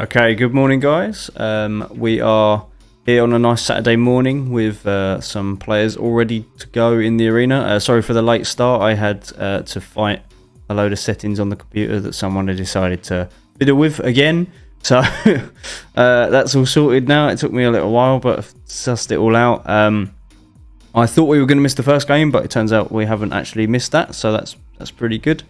Okay, good morning, guys. We are here on a nice Saturday morning with some players all ready to go in the arena. Sorry for the late start. I had to fight a load of settings on the computer that someone had decided to fiddle with again. So that's all sorted now. It took me a little while, but I've sussed it all out. I thought we were going to miss the first game, but it turns out we haven't actually missed that, so that's pretty good.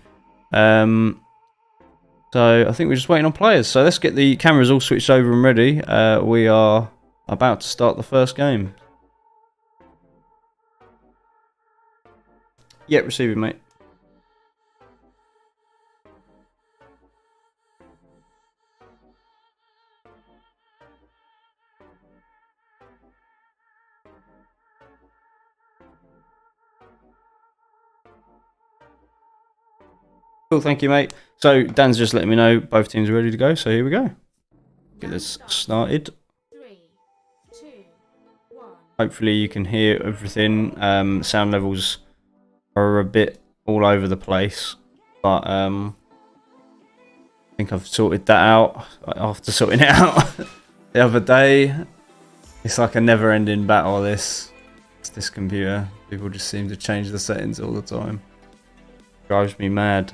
So I think we're just waiting on players. So let's get the cameras all switched over and ready. We are about to start the first game. Yeah, receiving, mate. Cool, thank you, mate. So Dan's just letting me know both teams are ready to go, so here we go. Get this started. 3, 2, 1. Hopefully you can hear everything. Sound levels are a bit all over the place, but I think I've sorted that out after sorting it out the other day. It's like a never-ending battle, this computer. People just seem to change the settings all the time. Drives me mad.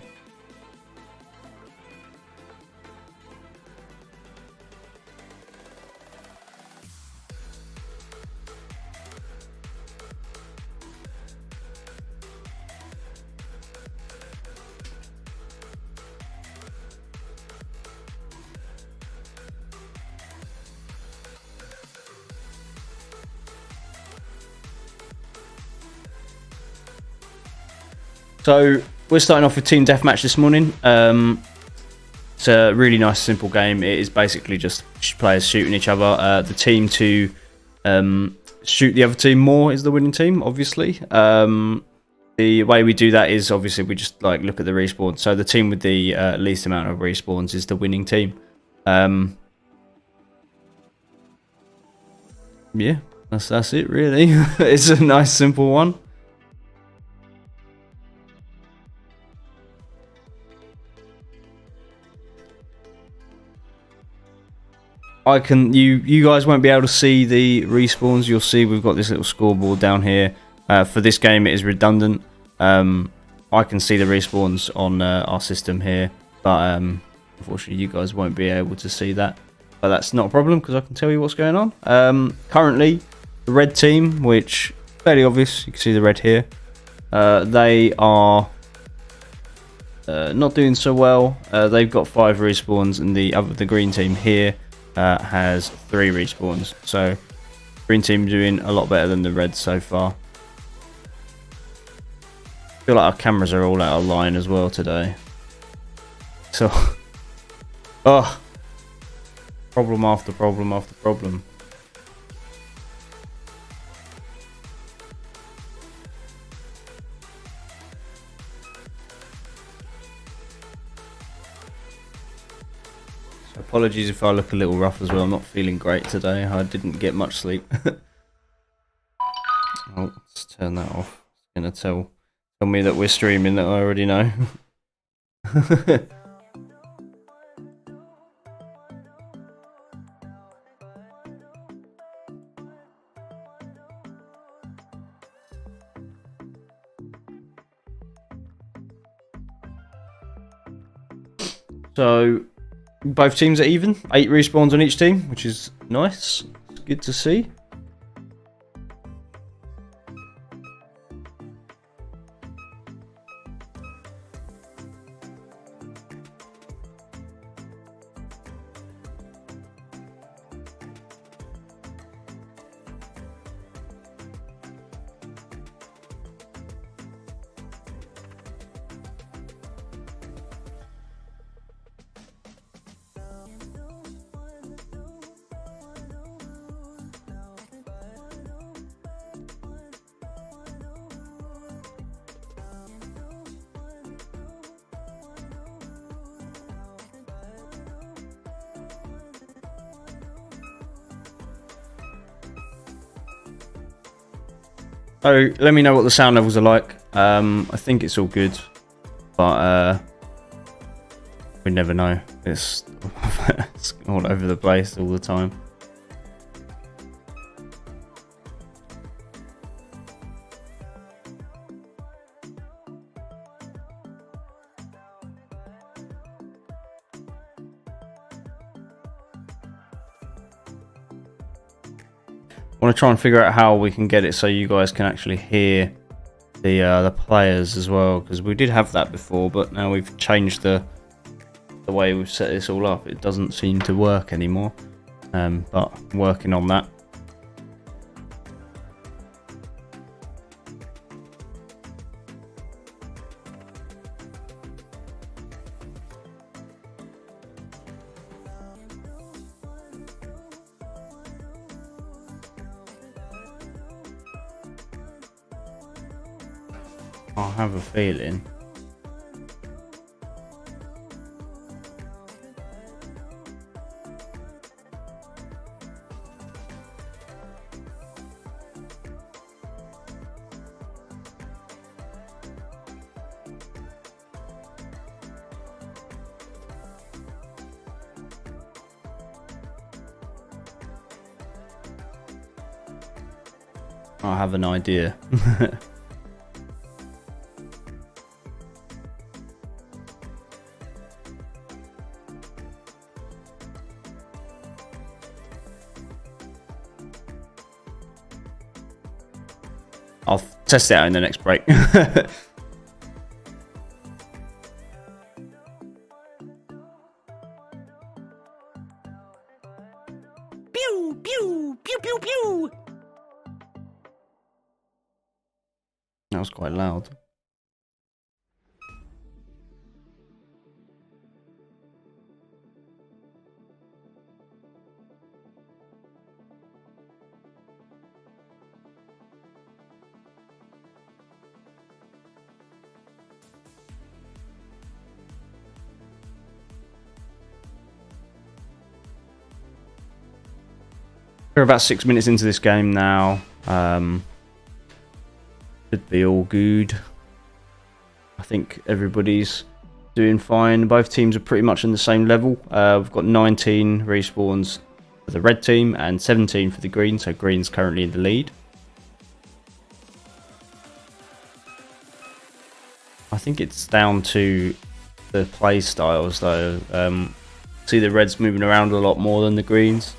So we're starting off with team deathmatch this morning. It's a really nice, simple game. It is basically just players shooting each other. The team to shoot the other team more is the winning team, obviously. The way we do that is obviously we just like look at the respawn. So the team with the least amount of respawns is the winning team. Yeah, that's it really. It's a nice, simple one. You guys won't be able to see the respawns. You'll see we've got this little scoreboard down here. For this game it is redundant. I can see the respawns on our system here, but unfortunately you guys won't be able to see that. But that's not a problem because I can tell you what's going on. Currently the red team, which fairly obvious, you can see the red here, they are not doing so well. They've got 5 respawns, and the green team here has 3 respawns. So green team doing a lot better than the red so far. I feel like our cameras are all out of line as well today. So oh, problem after problem after problem. Apologies if I look a little rough as well. I'm not feeling great today. I didn't get much sleep. Oh, let's turn that off. It's gonna tell me that we're streaming that I already know. So both teams are even. 8 respawns on each team, which is nice. It's good to see. So let me know what the sound levels are like. I think it's all good, but we never know. it's, it's all over the place all the time. I want to try and figure out how we can get it so you guys can actually hear the players as well, because we did have that before, but now we've changed the way we've set this all up. It doesn't seem to work anymore, but I'm working on that. I have a feeling I have an idea. I'll test it out in the next break. Pew, pew, pew, pew, pew. That was quite loud. We're about 6 minutes into this game now. Should be all good. I think everybody's doing fine. Both teams are pretty much on the same level. We've got 19 respawns for the red team and 17 for the green, so green's currently in the lead. I think it's down to the play styles though. See the reds moving around a lot more than the greens.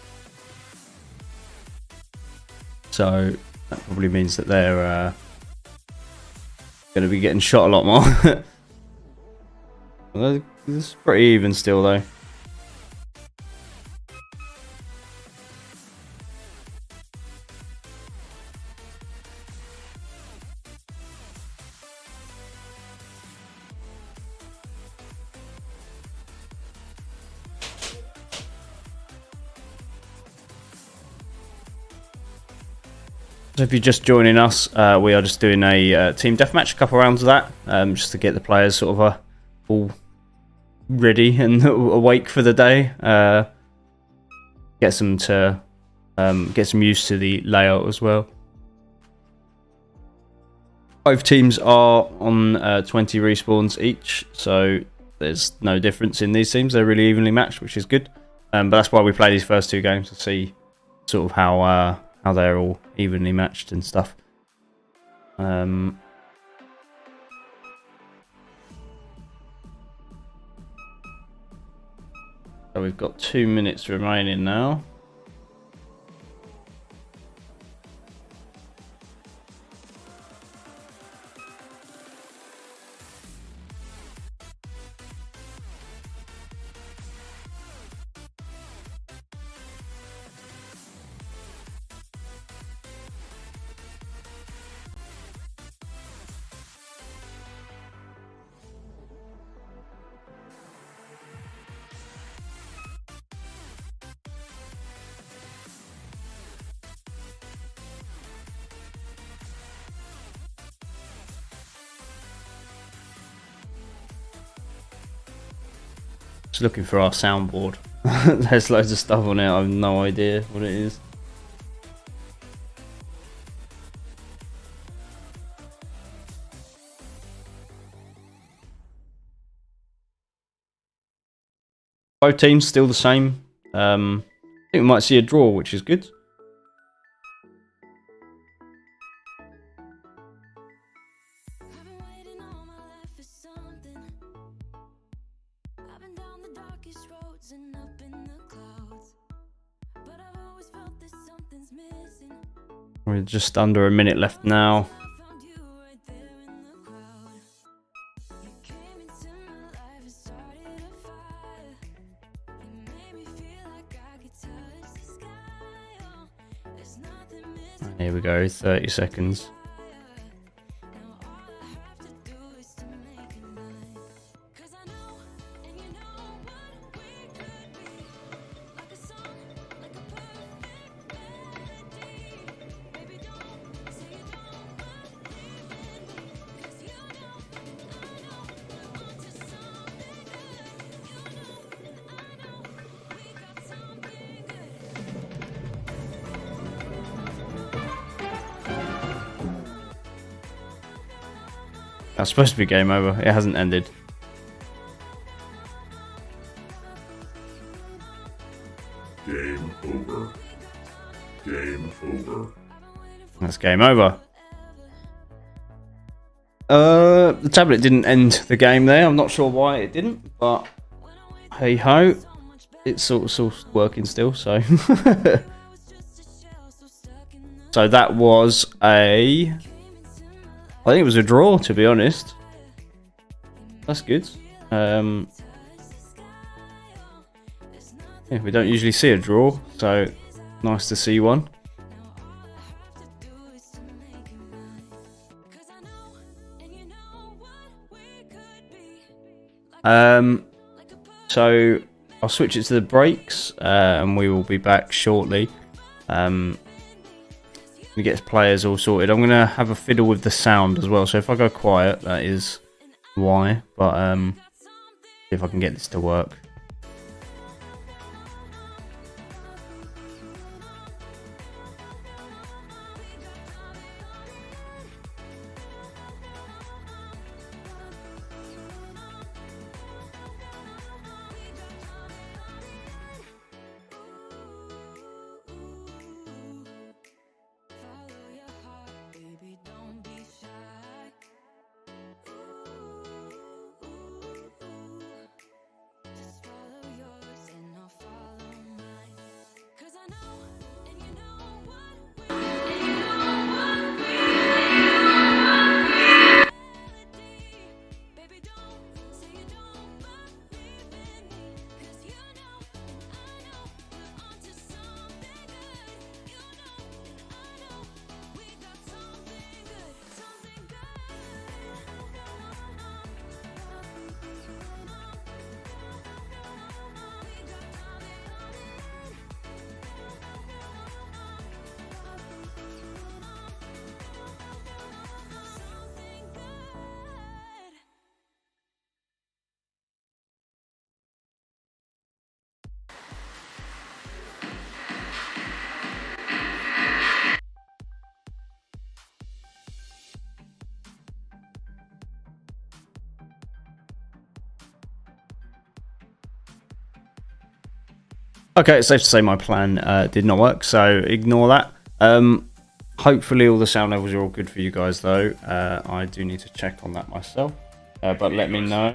So that probably means that they're going to be getting shot a lot more. Well, it's pretty even still though. So if you're just joining us, we are just doing a team deathmatch, a couple rounds of that, just to get the players sort of all ready and awake for the day. Get them to get some used to the layout as well. Both teams are on 20 respawns each, so there's no difference in these teams. They're really evenly matched, which is good. But that's why we play these first two games, to see sort of how they're all evenly matched and stuff. So we've got 2 minutes remaining now. Just looking for our soundboard. There's loads of stuff on it. I have no idea what it is. Both teams still the same. I think we might see a draw, which is good. We're just under a minute left now. Here we go, 30 seconds. That's supposed to be game over. It hasn't ended. Game over. Game over. That's game over. The tablet didn't end the game there. I'm not sure why it didn't, but hey ho, it's sort of working still. So, so that was I think it was a draw, to be honest. That's good. Yeah, we don't usually see a draw, so nice to see one. So I'll switch it to the brakes, and we will be back shortly. We get players all sorted. I'm gonna have a fiddle with the sound as well. So if I go quiet, that is why. But see if I can get this to work. Okay, it's safe to say my plan did not work, so ignore that. Hopefully all the sound levels are all good for you guys though. I do need to check on that myself, but let me know.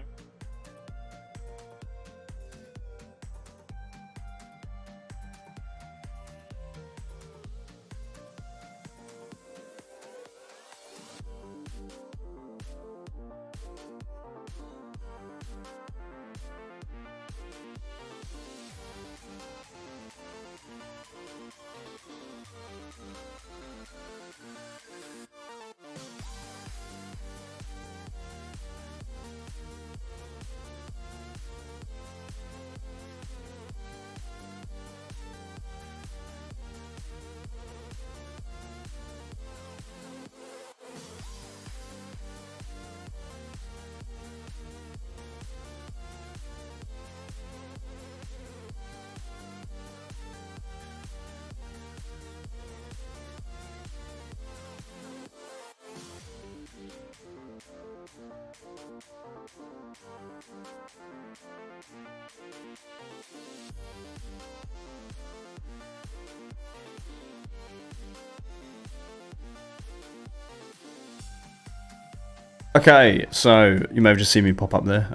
Okay, so you may have just seen me pop up there.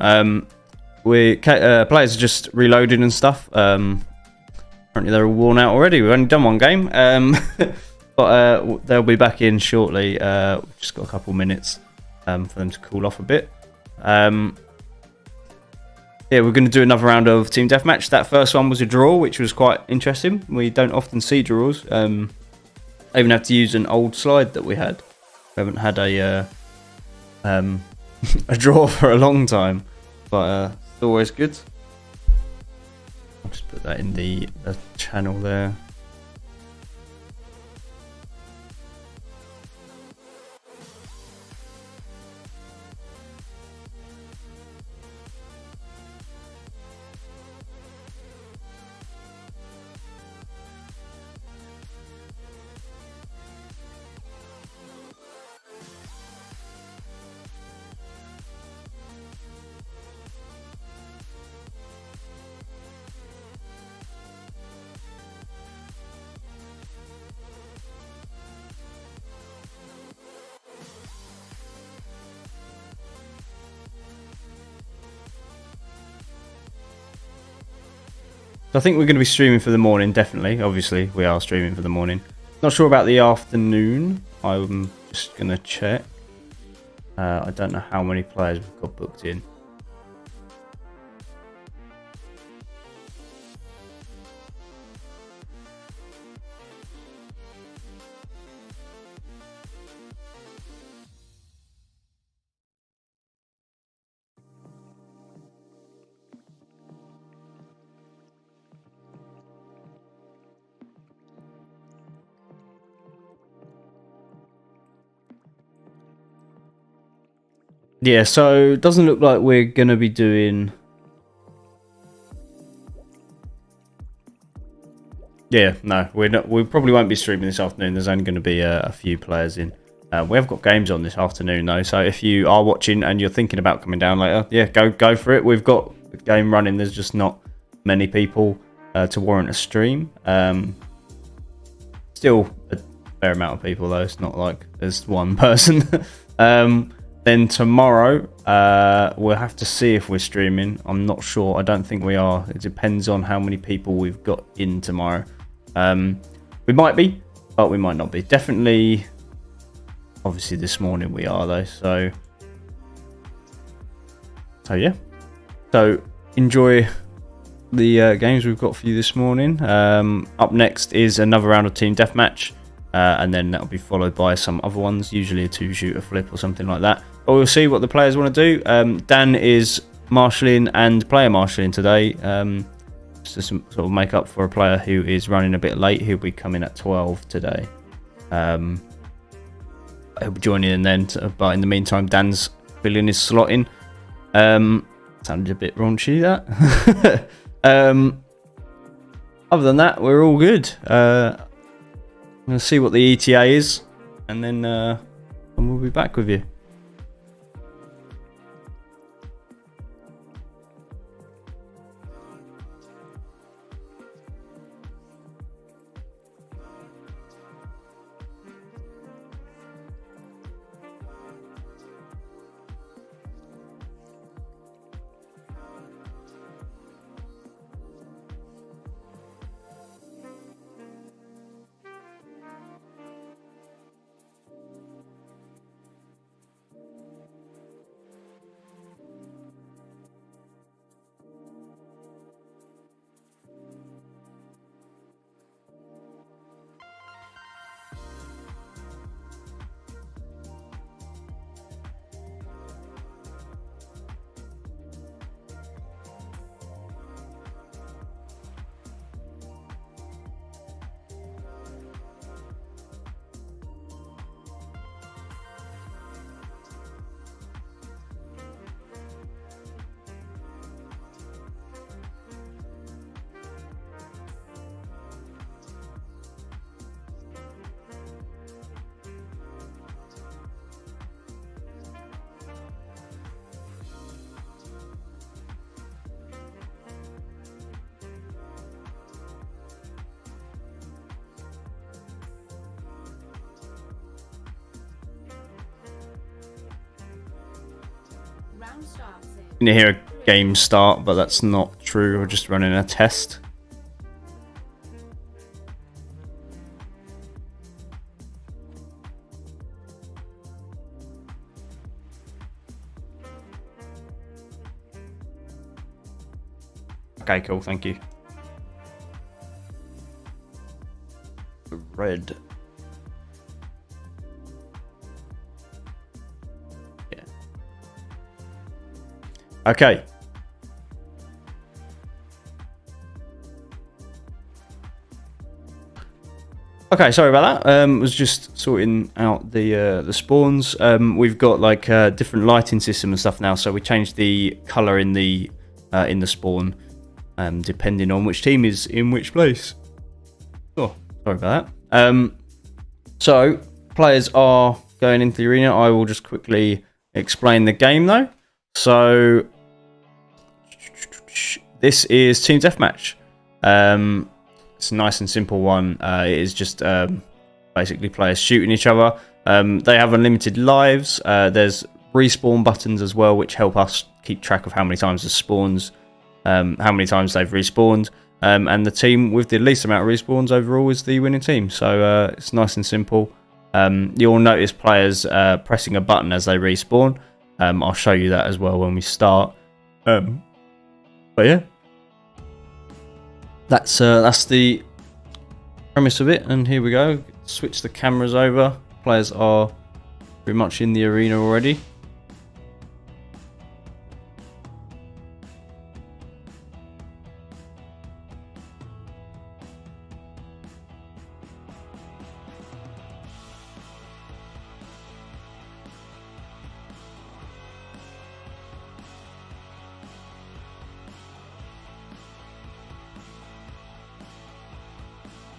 Players are just reloading and stuff. Apparently they're all worn out already. We've only done one game, but they'll be back in shortly. We've just got a couple minutes for them to cool off a bit. Yeah, we're going to do another round of team deathmatch. That first one was a draw, which was quite interesting. We don't often see draws. I even had to use an old slide that we had. We haven't had a a draw for a long time, but it's always good. I'll just put that in the channel there. So I think we're going to be streaming for the morning, definitely. Obviously, we are streaming for the morning. Not sure about the afternoon. I'm just going to check. I don't know how many players we've got booked in. Yeah, so it doesn't look like we're going to be doing... Yeah, no, we're not. We probably won't be streaming this afternoon. There's only going to be a few players in. We have got games on this afternoon, though, so if you are watching and you're thinking about coming down later, yeah, go for it. We've got a game running. There's just not many people to warrant a stream. Still a fair amount of people, though. It's not like there's one person. Then tomorrow, we'll have to see if we're streaming. I'm not sure. I don't think we are. It depends on how many people we've got in tomorrow. We might be, but we might not be. Definitely, obviously this morning we are, though. So yeah. So enjoy the games we've got for you this morning. Up next is another round of team deathmatch. And then that'll be followed by some other ones, usually a 2-shooter flip or something like that. But we'll see what the players want to do. Dan is marshalling and player marshalling today, just to sort of make up for a player who is running a bit late. He'll be coming at 12 today. He'll be joining in then, but in the meantime, Dan's filling his slot in. Sounded a bit raunchy, that. Other than that, we're all good. I'm going to see what the ETA is, and then we'll be back with you. Round starts You in can hear a game start, but that's not true. We're just running a test. Okay, cool, thank you. Red. Yeah. Okay. Okay, sorry about that. Was just sorting out the spawns. We've got like a different lighting system and stuff now, so we changed the color in the spawn, depending on which team is in which place. Oh, sorry about that. So players are going into the arena. I will just quickly explain the game though. So this is Team Deathmatch. It's a nice and simple one. It is just basically players shooting each other. They have unlimited lives. There's respawn buttons as well, which help us keep track of how many times the spawns, how many times they've respawned. And the team with the least amount of respawns overall is the winning team. So it's nice and simple. You'll notice players pressing a button as they respawn. I'll show you that as well when we start. But yeah, that's the premise of it. And here we go. Switch the cameras over. Players are pretty much in the arena already.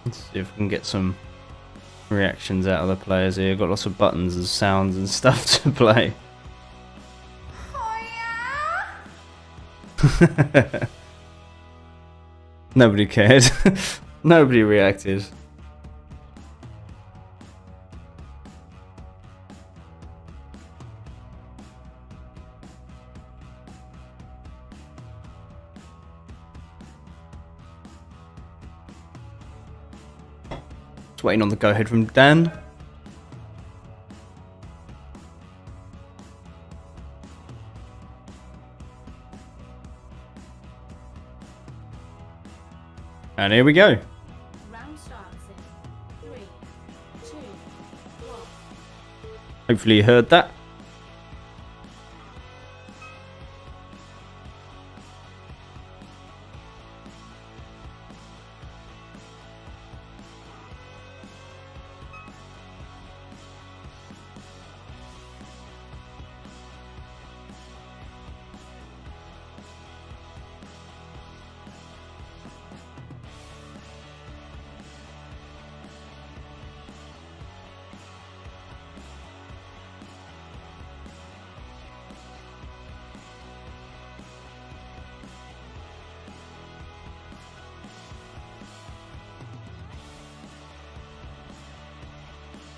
Let's see if we can get some reactions out of the players here. Got lots of buttons and sounds and stuff to play. Nobody cared. Nobody reacted. Waiting on the go ahead from Dan. And here we go. round starts in 3, 2, 1. Hopefully you heard that.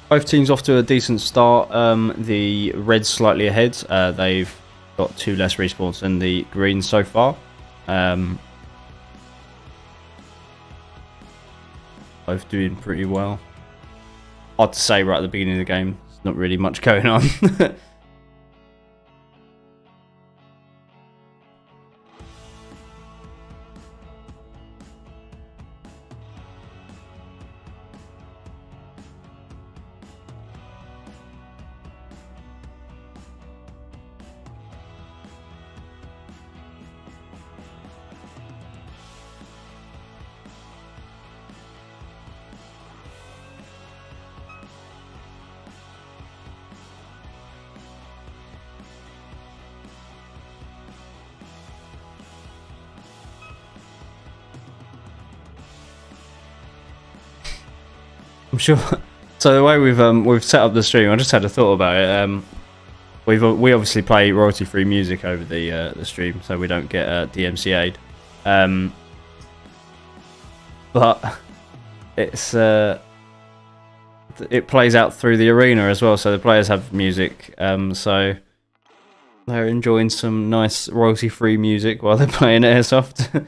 Both teams off to a decent start. The Reds slightly ahead. They've got 2 less respawns than the Greens so far. Both doing pretty well. Hard to say right at the beginning of the game. There's not really much going on. I'm sure. So the way we've set up the stream, I just had a thought about it. We obviously play royalty-free music over the stream, so we don't get DMCA'd. But it's it plays out through the arena as well, so the players have music. So They're enjoying some nice royalty-free music while they're playing Airsoft.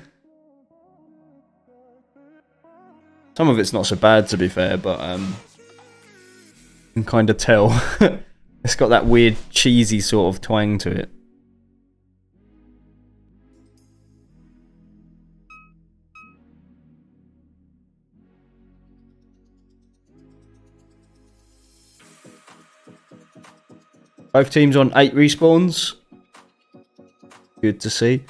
Some of it's not so bad, to be fair, but you can kind of tell. It's got that weird, cheesy sort of twang to it. Both teams on 8 respawns. Good to see.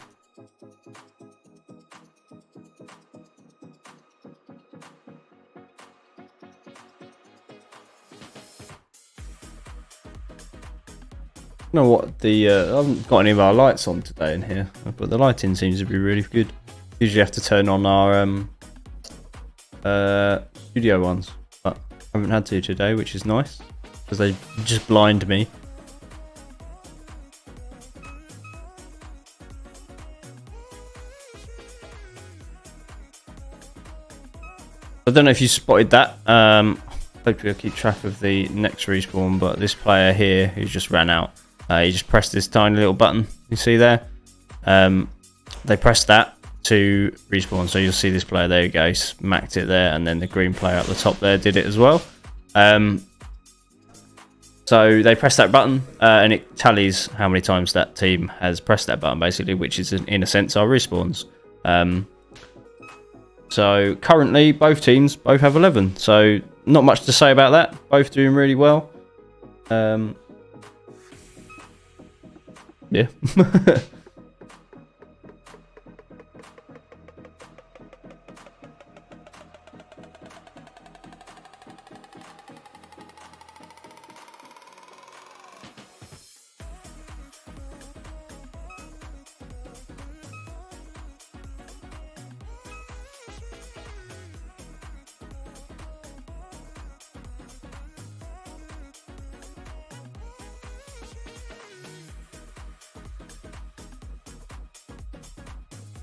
I don't know what the I haven't got any of our lights on today in here, but the lighting seems to be really good. Usually have to turn on our studio ones, but I haven't had to today, which is nice because they just blind me. I don't know if you spotted that. Hopefully I'll keep track of the next respawn, but this player here who just ran out, he just pressed this tiny little button you see there. They pressed that to respawn, so you'll see this player, there you go, smacked it there, and then the green player at the top there did it as well. So they press that button and it tallies how many times that team has pressed that button basically, which is in a sense our respawns. So currently both teams have 11, so not much to say about that. Both doing really well. Yeah.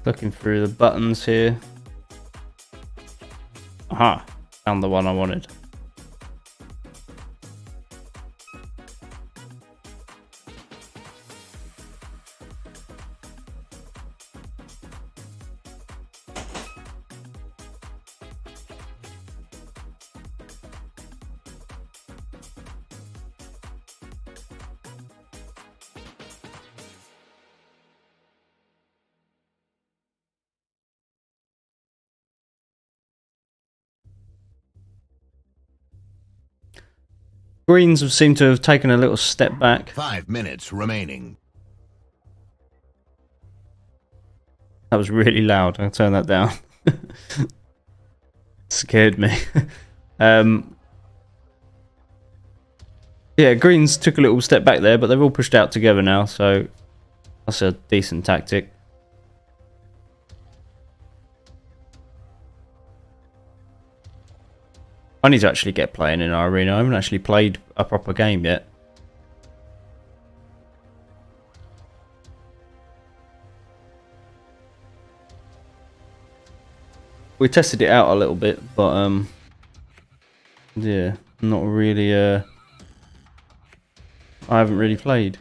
Looking through the buttons here. Aha, found the one I wanted. Greens have seemed to have taken a little step back. 5 minutes remaining. That was really loud. I'll turn that down. Scared me. Yeah, Greens took a little step back there, but they've all pushed out together now, so that's a decent tactic. I need to actually get playing in our arena. I haven't actually played a proper game yet. We tested it out a little bit, but yeah, not really. I haven't really played.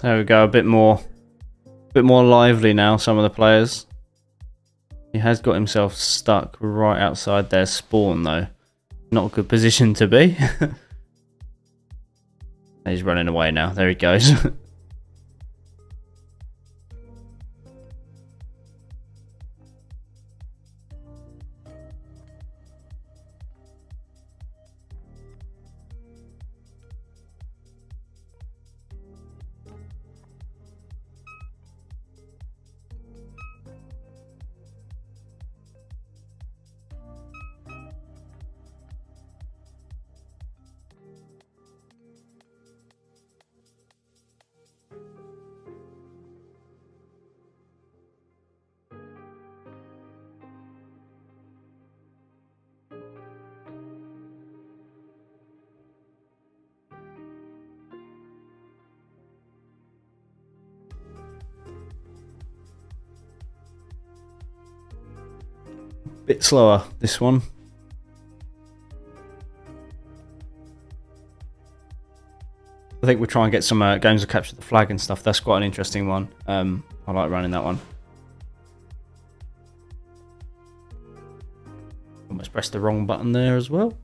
There we go, a bit more lively now, some of the players. He has got himself stuck right outside their spawn though. Not a good position to be. He's running away now, there he goes. Bit slower, this one. I think we'll try and get some games of capture the flag and stuff. That's quite an interesting one. I like running that one. Almost pressed the wrong button there as well.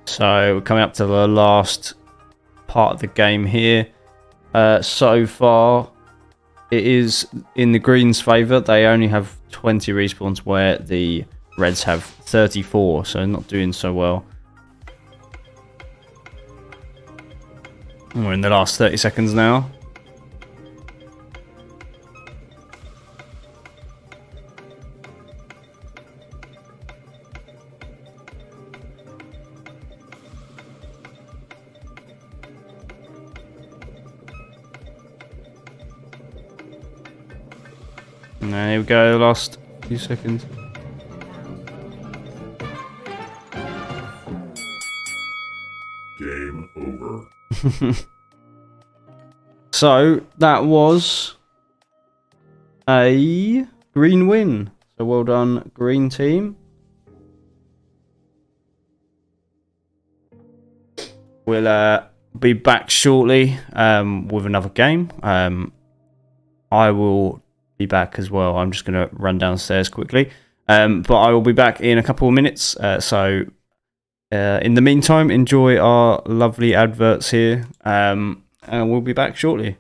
So we're coming up to the last part of the game here. So far, it is in the Greens' favour. They only have 20 respawns where the Reds have 34, so not doing so well. We're in the last 30 seconds now. And there we go, last few seconds. Game over. So that was a green win. So well done, green team. We'll be back shortly with another game. I will be back as well. I'm just going to run downstairs quickly. But I will be back in a couple of minutes. So in the meantime, enjoy our lovely adverts here. And we'll be back shortly.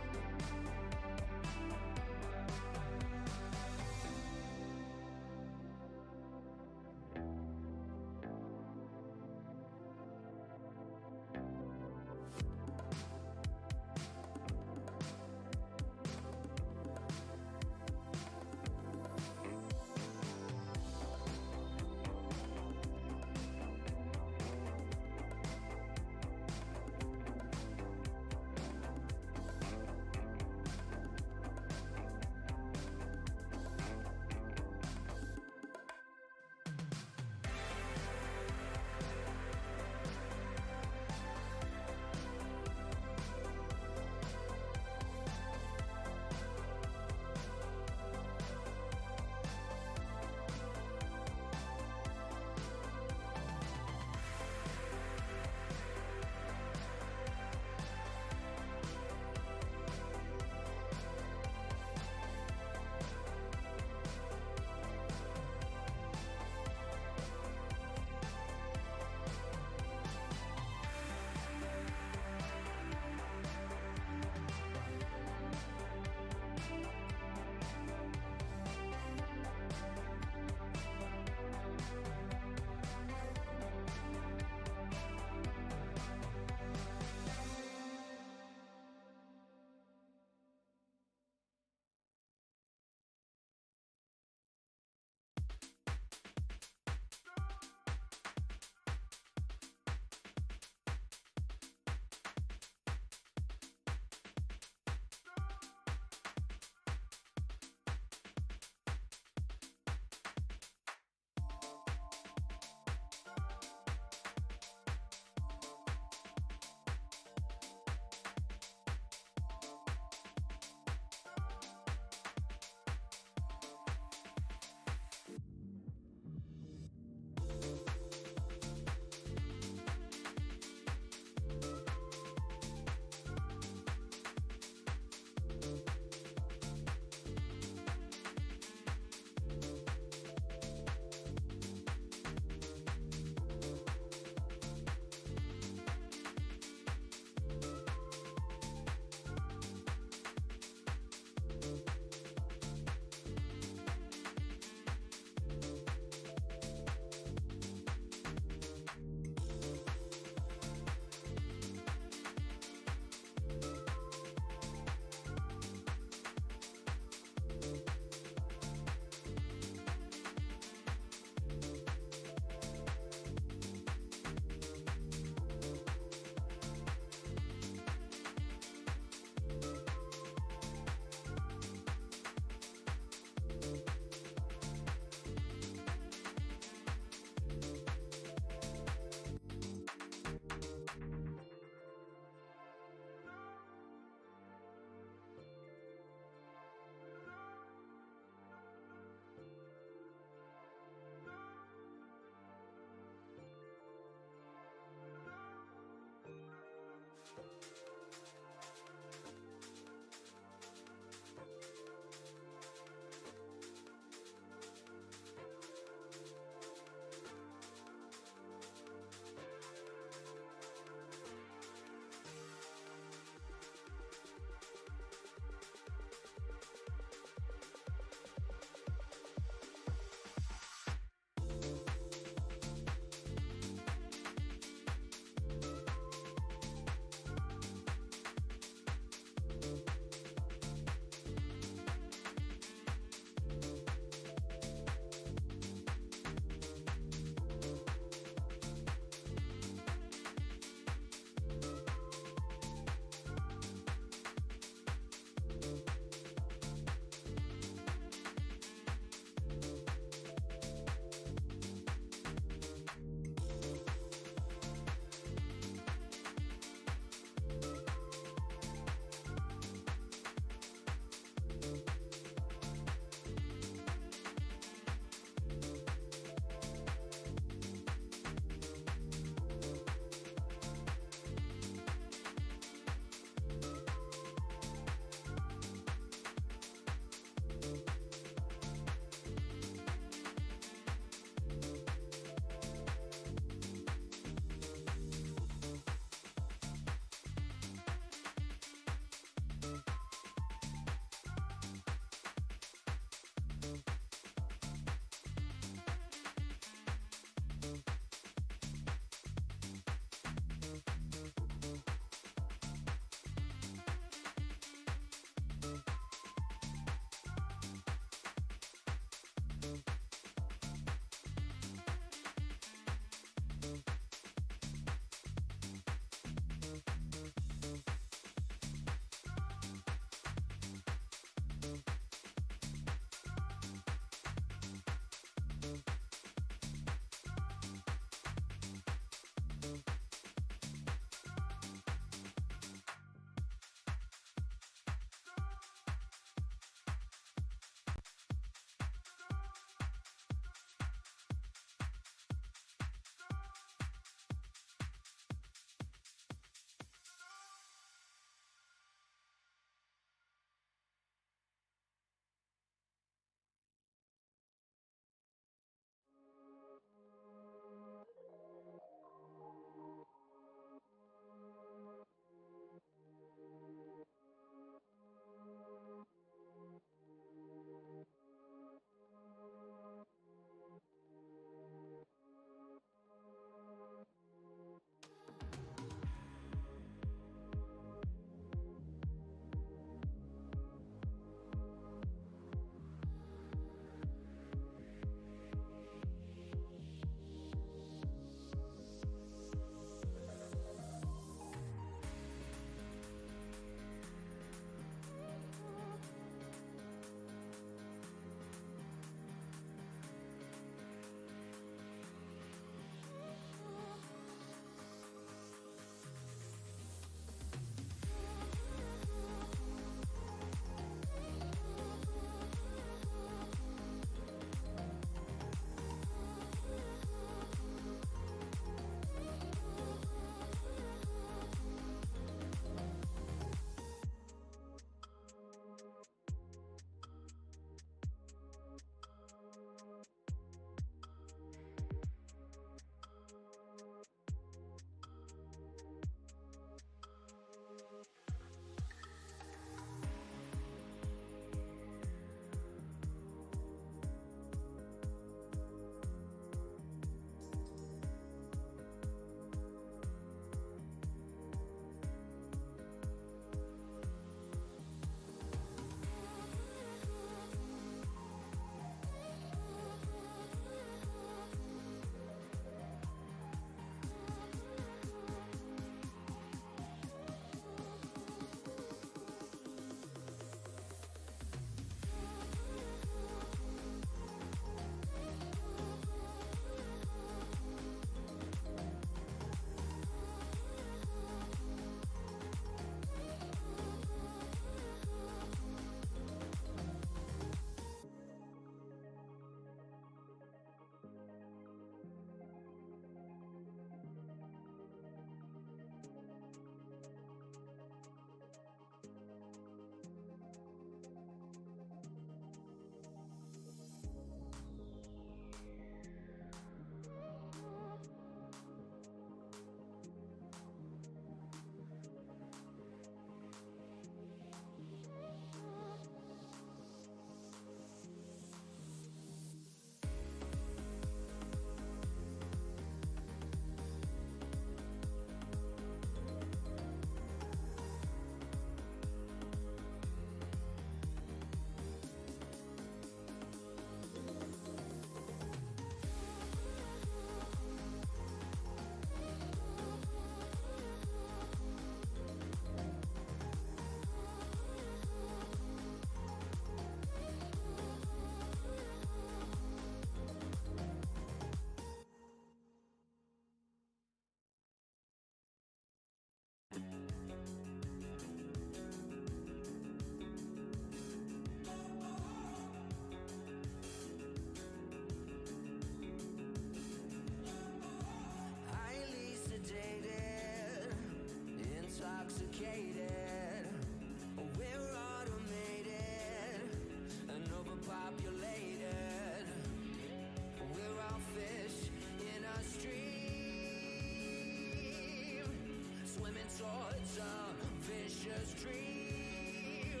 was a vicious dream.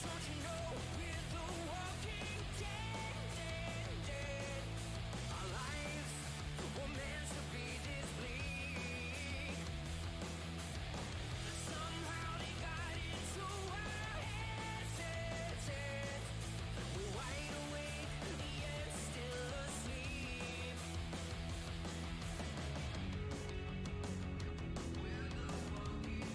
Don't you know we're the walking dead? Our lives were meant to be this bleak. Somehow they got into our heads. We're wide awake, yet still asleep. We're the walking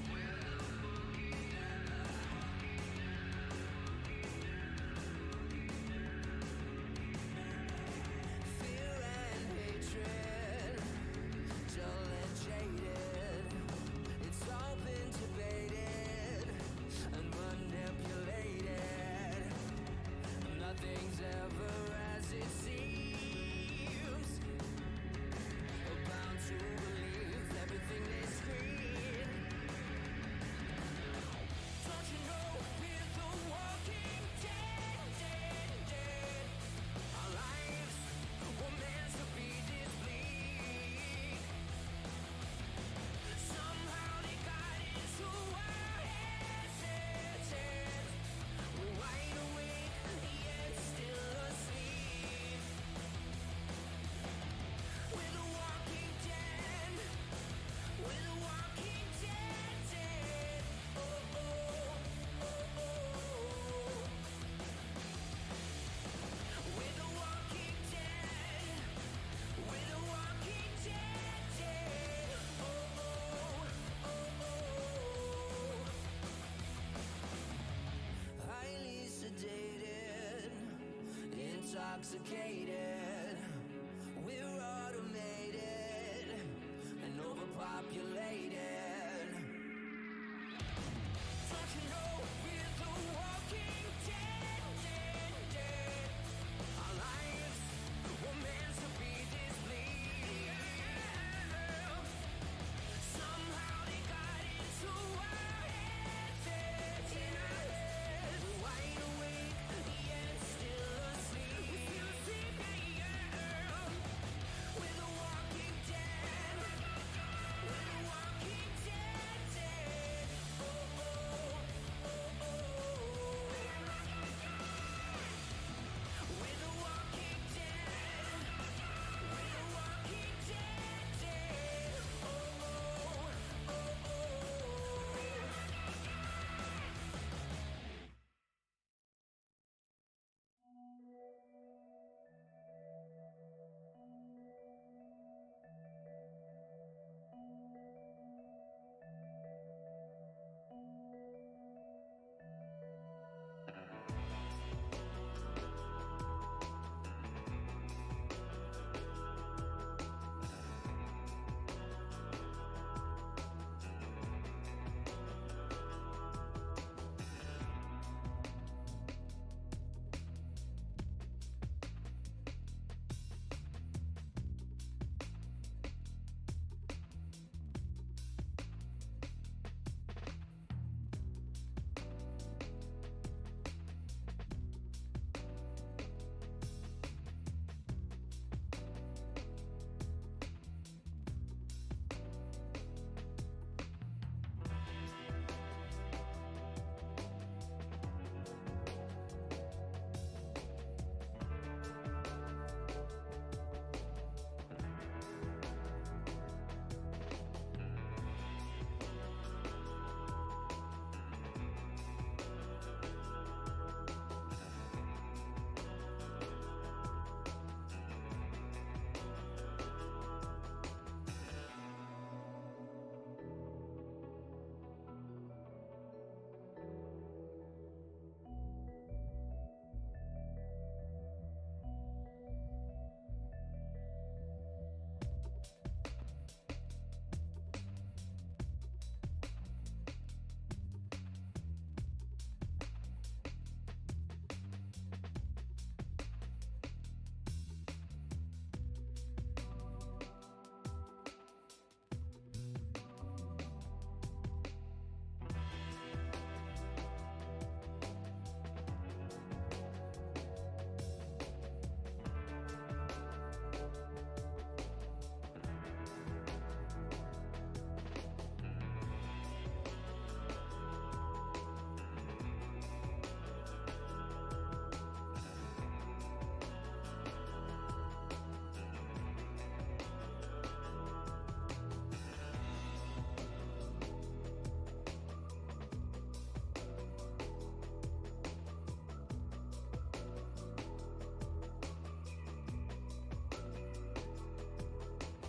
fear and hatred, dull and jaded. It's all been debated and manipulated. Nothing's ever as it seems. We're bound to believe everything they scream. Don't you know we're the walking dead? Our lives were meant to be this bleak. Somehow they got into our heads. We're wide awake, yet still asleep. We're the walking dead. We're the walking dead. Oh, oh, oh, oh. We're the walking dead. We're the walking dead. Oh, oh, oh, oh. Highly sedated, intoxicated. We're automated and overpopulated. Don't you know we're the walking dead? Our lives were meant to be this bleak. Somehow they got into our heads. We're wide awake, yet still asleep.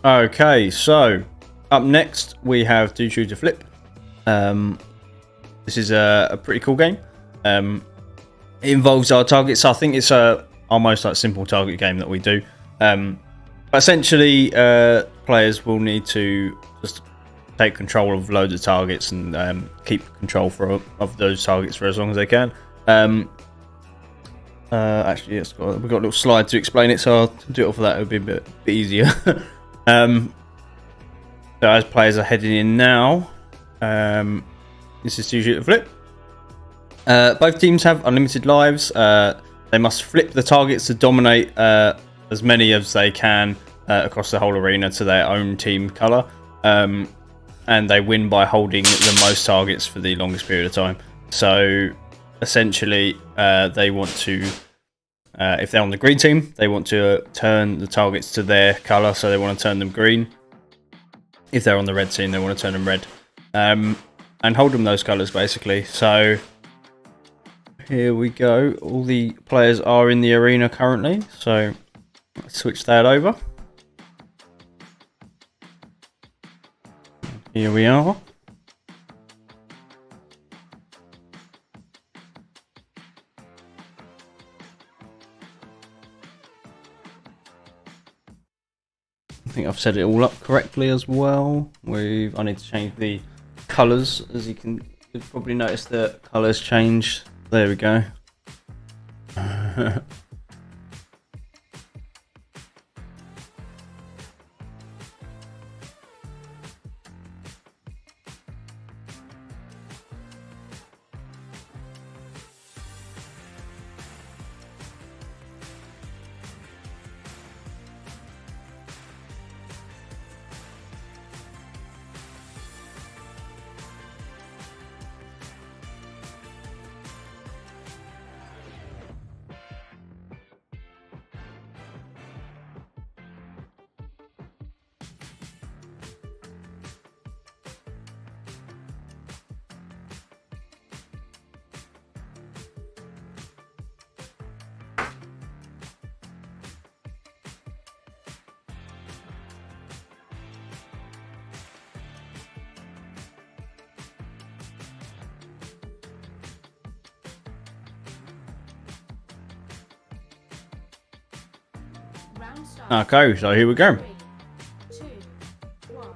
Okay, so up next we have Do Shoot to Flip. This is a pretty cool game. It involves our targets. I think it's our most like simple target game that we do. But essentially, players will need to just take control of loads of targets and keep control of those targets for as long as they can. Actually, we've got a little slide to explain it, so I'll do it off of that. It would be a bit easier. So as players are heading in now, this is Do Shoot to Flip. Both teams have unlimited lives. They must flip the targets to dominate as many as they can across the whole arena to their own team colour. And they win by holding the most targets for the longest period of time. So essentially, they want to, if they're on the green team, they want to turn the targets to their colour, so they want to turn them green. If they're on the red team, they want to turn them red. And hold them those colours, basically. So here we go. All the players are in the arena currently, so let's switch that over. Here we are. I think I've set it all up correctly as well. I need to change the colours, as you've probably noticed the colours changed. There we go. Round start. Okay, so here we go. 3, 2, 1.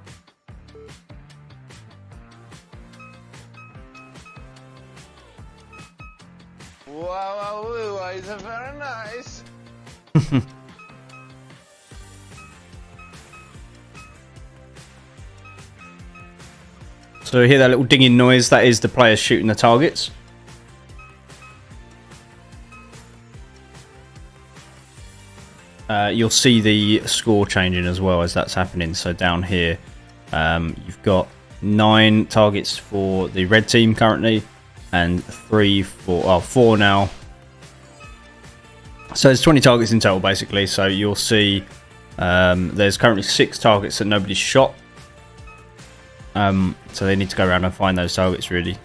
Wow, it's very nice. So you hear that little dinging noise? That is the players shooting the targets. You'll see the score changing as well as that's happening. So down here, you've got 9 targets for the red team currently, and 4 now. So there's 20 targets in total, basically. So you'll see there's currently 6 targets that nobody's shot. So they need to go around and find those targets, really.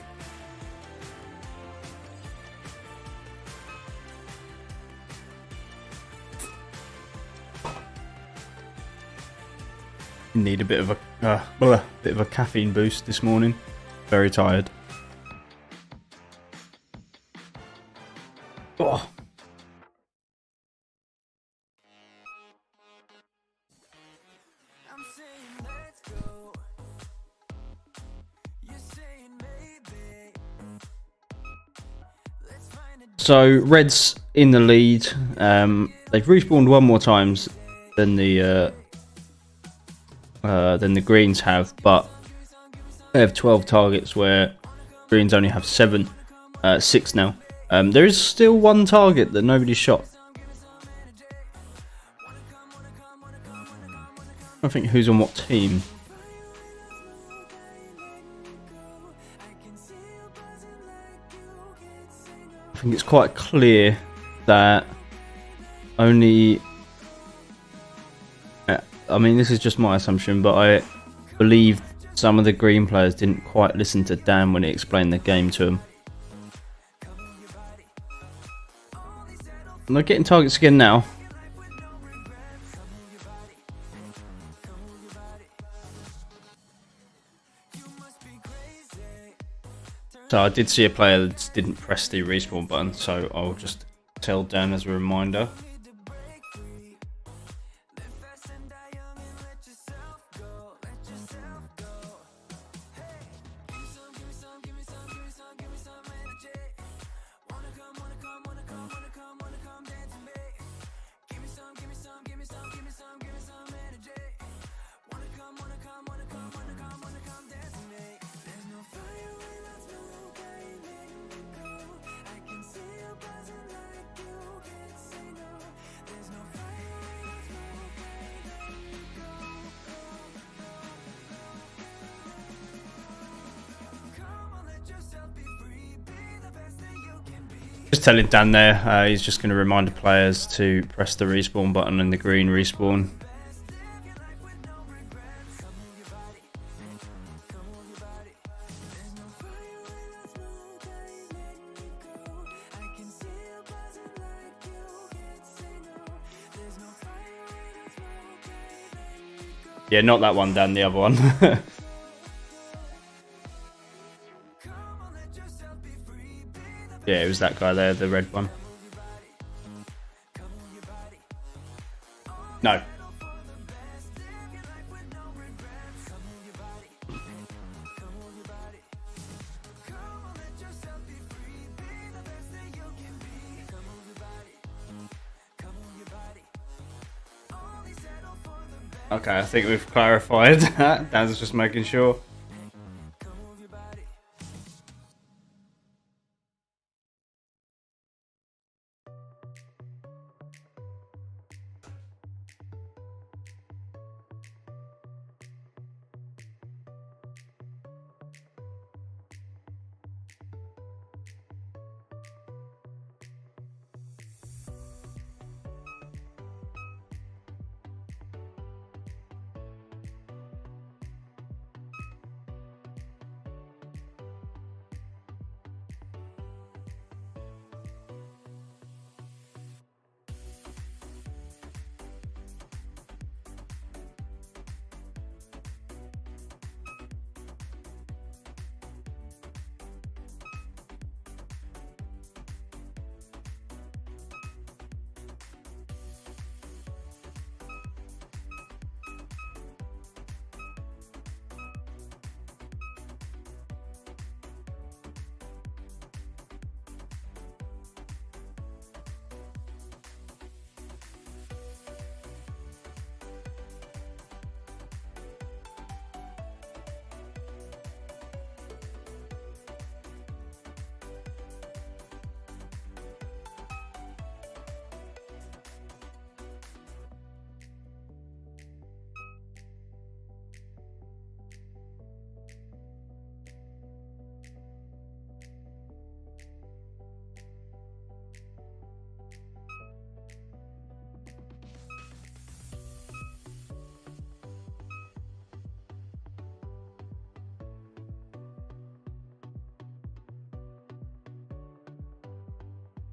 Need a bit of a caffeine boost this morning. Very tired. Oh. I'm saying let's go. You're saying maybe. Let's find a So Reds in the lead. They've respawned one more times than the Greens have, but they have 12 targets where Greens only have 6 now. There is still one target that nobody's shot. I think who's on what team. I think it's quite clear that only... I mean, this is just my assumption, but I believe some of the green players didn't quite listen to Dan when he explained the game to them. And they're getting targets again now. So I did see a player that didn't press the respawn button, so I'll just tell Dan as a reminder. Just telling Dan there, he's just going to remind the players to press the respawn button and the green respawn. Yeah, not that one, Dan, the other one. Yeah, it was that guy there, the red one. No. Okay, I think we've clarified that. Dan's just making sure.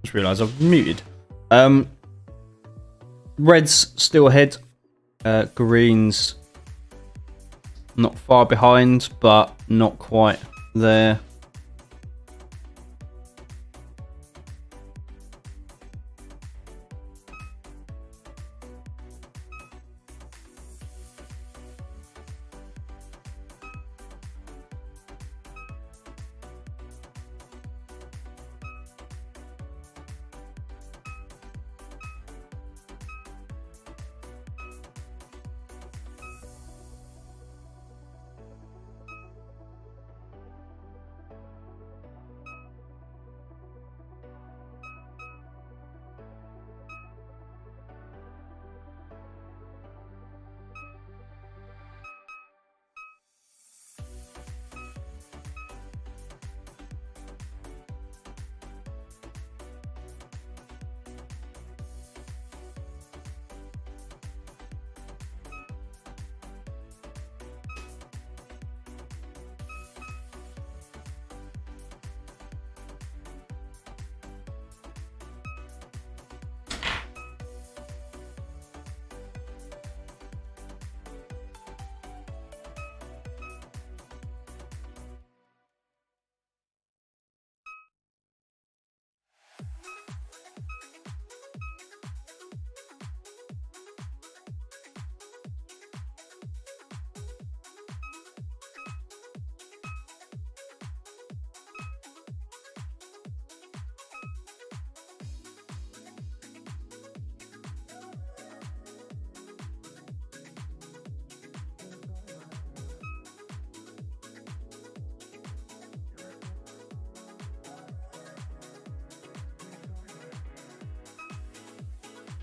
Just realised I've muted. Red's still ahead. Green's not far behind, but not quite there.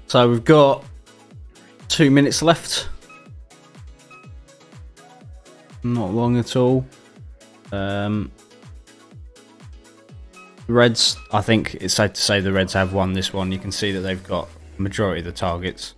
So we've got 2 minutes left. Not long at all. Reds, I think it's safe to say the Reds have won this one. You can see that they've got the majority of the targets.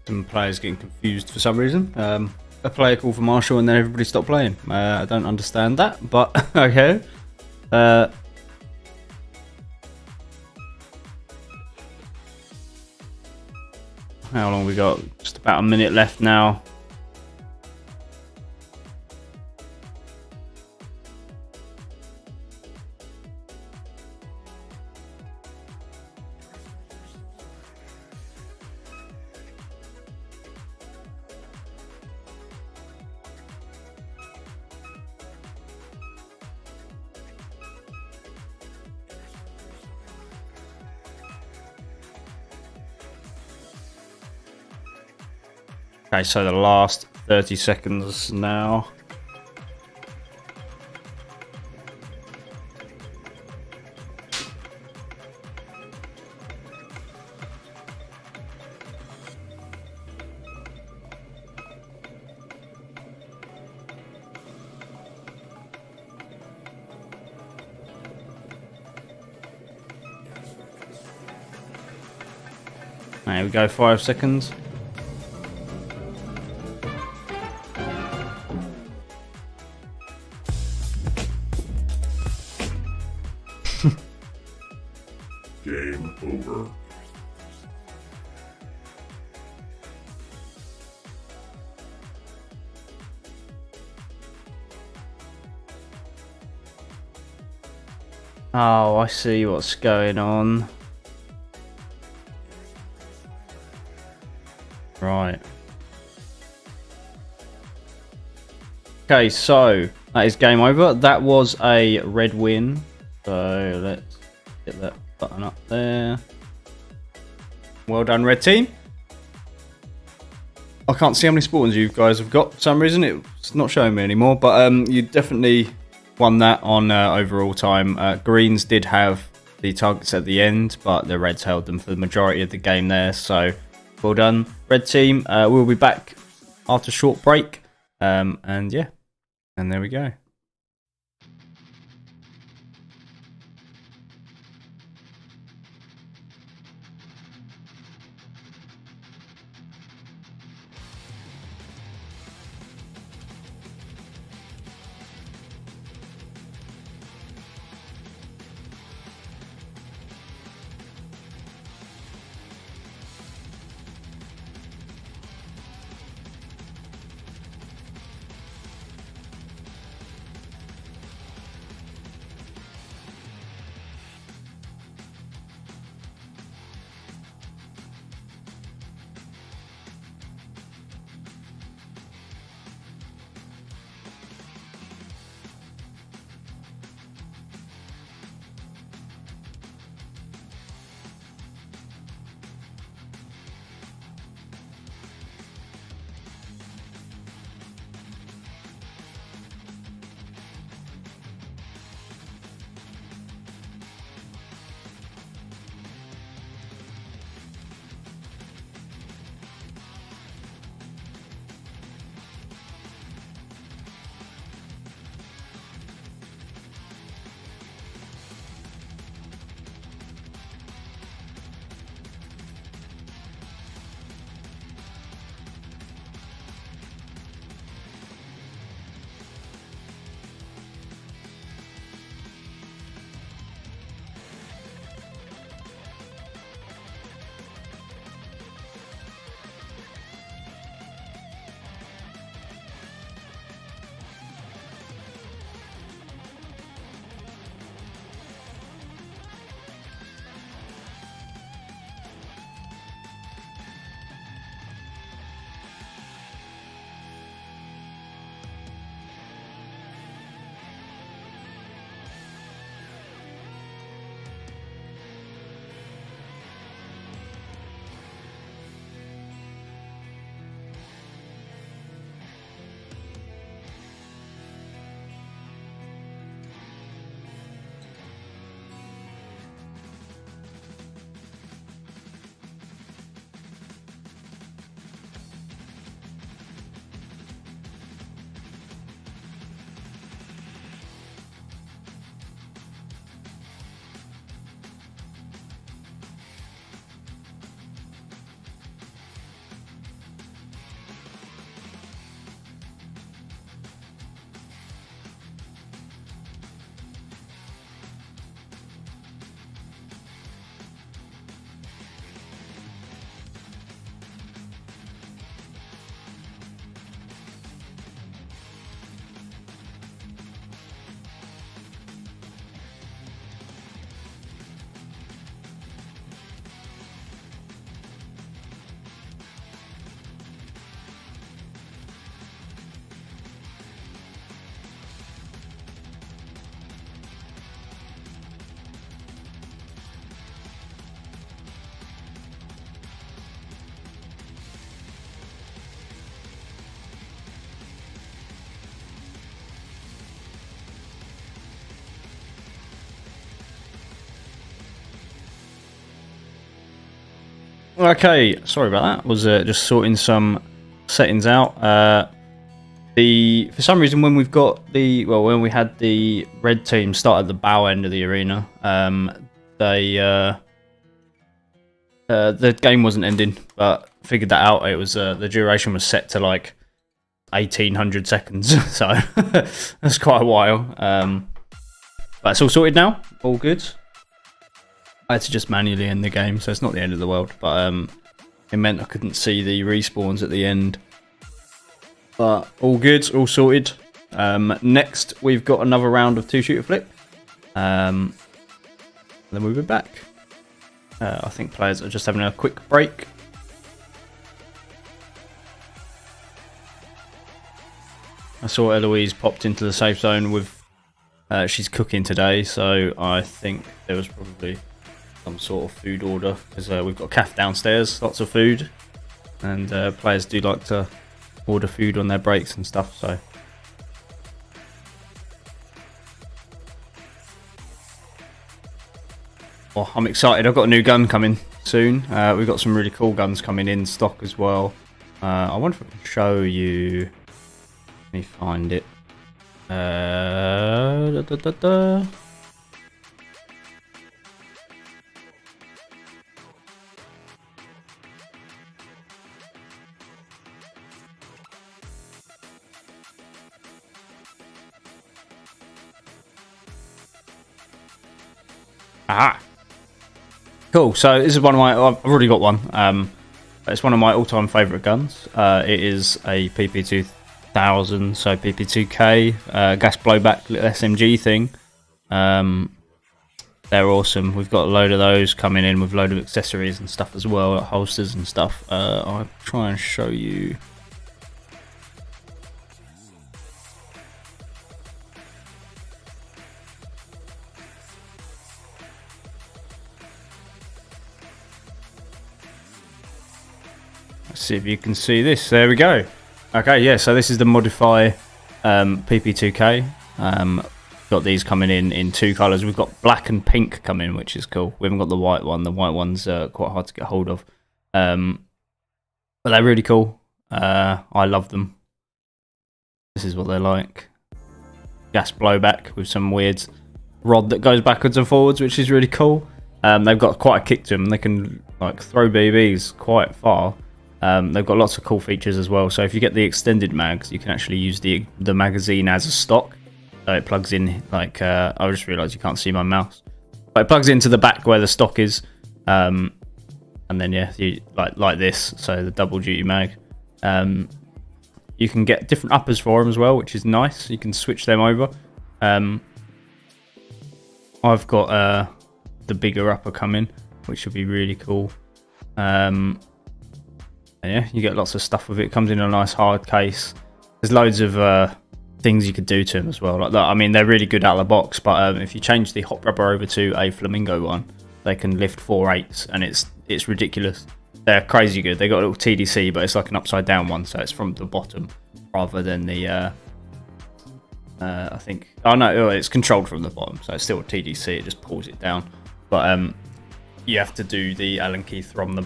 Some players getting confused for some reason. A player called for Marshall and then everybody stopped playing. I don't understand that, but okay. How long we got? Just about a minute left now. Okay, so the last 30 seconds now. There we go, 5 seconds. Game over. Oh, I see what's going on. Right. Okay, so that is game over. That was a red win. So let's get that button up there. Well done, red team. I can't see how many spawns you guys have got for some reason. It's not showing me anymore, but you definitely won that on overall time. Greens did have the targets at the end, but the Reds held them for the majority of the game there. So well done, red team. We'll be back after a short break. And yeah, and there we go. Okay, sorry about that. Was just sorting some settings out. For some reason, when we had the red team start at the bow end of the arena, the game wasn't ending, but figured that out. It was the duration was set to like 1800 seconds, so that's quite a while. But it's all sorted now, all good. I had to just manually end the game, so it's not the end of the world, but it meant I couldn't see the respawns at the end. But all good, all sorted. Next, we've got another round of 2-shooter flip. Then we'll be back. I think players are just having a quick break. I saw Eloise popped into the safe zone with... she's cooking today, so I think there was probably some sort of food order, because we've got a cafe downstairs, lots of food, and players do like to order food on their breaks and stuff, so... Well, I'm excited. I've got a new gun coming soon. We've got some really cool guns coming in stock as well. I wonder if I can show you... Let me find it. Aha! Cool. So this is one of my... I've already got one. It's one of my all-time favourite guns. It is a PP2000, so PP2K gas blowback little SMG thing. They're awesome. We've got a load of those coming in with a load of accessories and stuff as well, like holsters and stuff. I'll try and show you. See if you can see this. There we go. Okay, yeah, so this is the Modify PP2K. Got these coming in two colours. We've got black and pink coming, which is cool. We haven't got the white one. The white one's quite hard to get hold of. But they're really cool. I love them. This is what they're like. Gas blowback with some weird rod that goes backwards and forwards, which is really cool. They've got quite a kick to them. They can like throw BBs quite far. They've got lots of cool features as well. So if you get the extended mags, you can actually use the magazine as a stock. So it plugs in like I just realised you can't see my mouse, but it plugs into the back where the stock is, and then yeah, you like this. So the double duty mag. You can get different uppers for them as well, which is nice. You can switch them over. I've got the bigger upper coming, which would be really cool. And yeah, you get lots of stuff with it. It comes in a nice hard case. There's loads of things you could do to them as well. Like that. I mean, they're really good out of the box, but if you change the hot rubber over to a flamingo one, they can lift 4.8s, and it's ridiculous. They're crazy good. They got a little TDC, but it's like an upside down one, so it's from the bottom rather than the. I think. Oh no, it's controlled from the bottom, so it's still a TDC. It just pulls it down, but you have to do the Allen key from the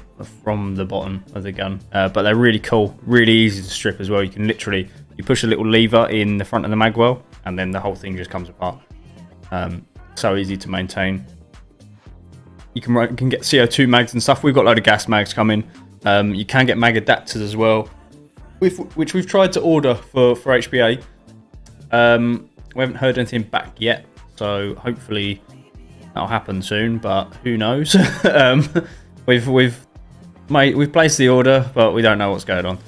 bottom of the gun. But they're really cool, really easy to strip as well. You can literally push a little lever in the front of the magwell, and then the whole thing just comes apart. So easy to maintain. You can get CO2 mags and stuff. We've got a load of gas mags coming. You can get mag adapters as well, which we've tried to order for HBA. We haven't heard anything back yet, so hopefully that'll happen soon, but who knows? We've placed the order, but we don't know what's going on.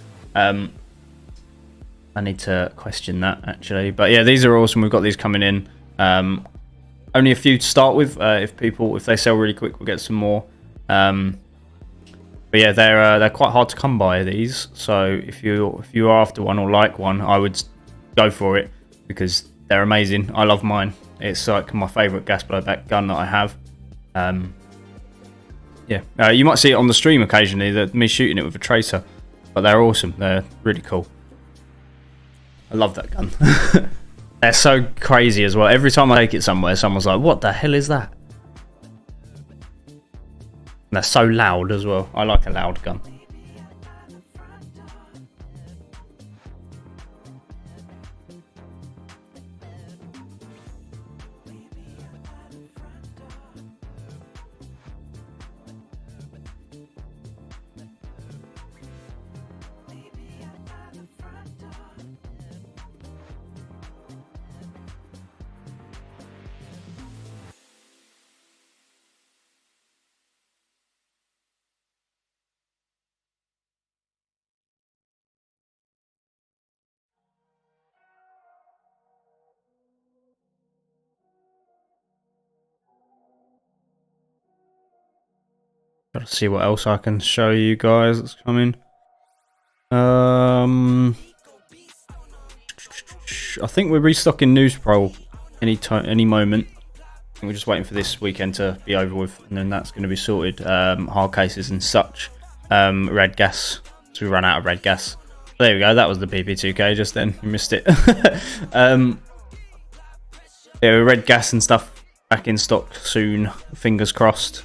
I need to question that actually, but yeah, these are awesome. We've got these coming in. Only a few to start with. If they sell really quick, we'll get some more. But yeah, they're quite hard to come by, these. So if you are after one or like one, I would go for it because they're amazing. I love mine. It's like my favourite gas blowback gun that I have. Yeah, you might see it on the stream occasionally, me shooting it with a tracer, but they're awesome. They're really cool. I love that gun. They're so crazy as well. Every time I take it somewhere, someone's like, "What the hell is that?" they're so loud as well. I like a loud gun. Gotta see what else I can show you guys that's coming. I think we're restocking Newsprol any moment. I think we're just waiting for this weekend to be over with, and then that's going to be sorted. Hard cases and such. Red gas. So we ran out of red gas. There we go. That was the PP2K just then. You missed it. Yeah, red gas and stuff back in stock soon. Fingers crossed.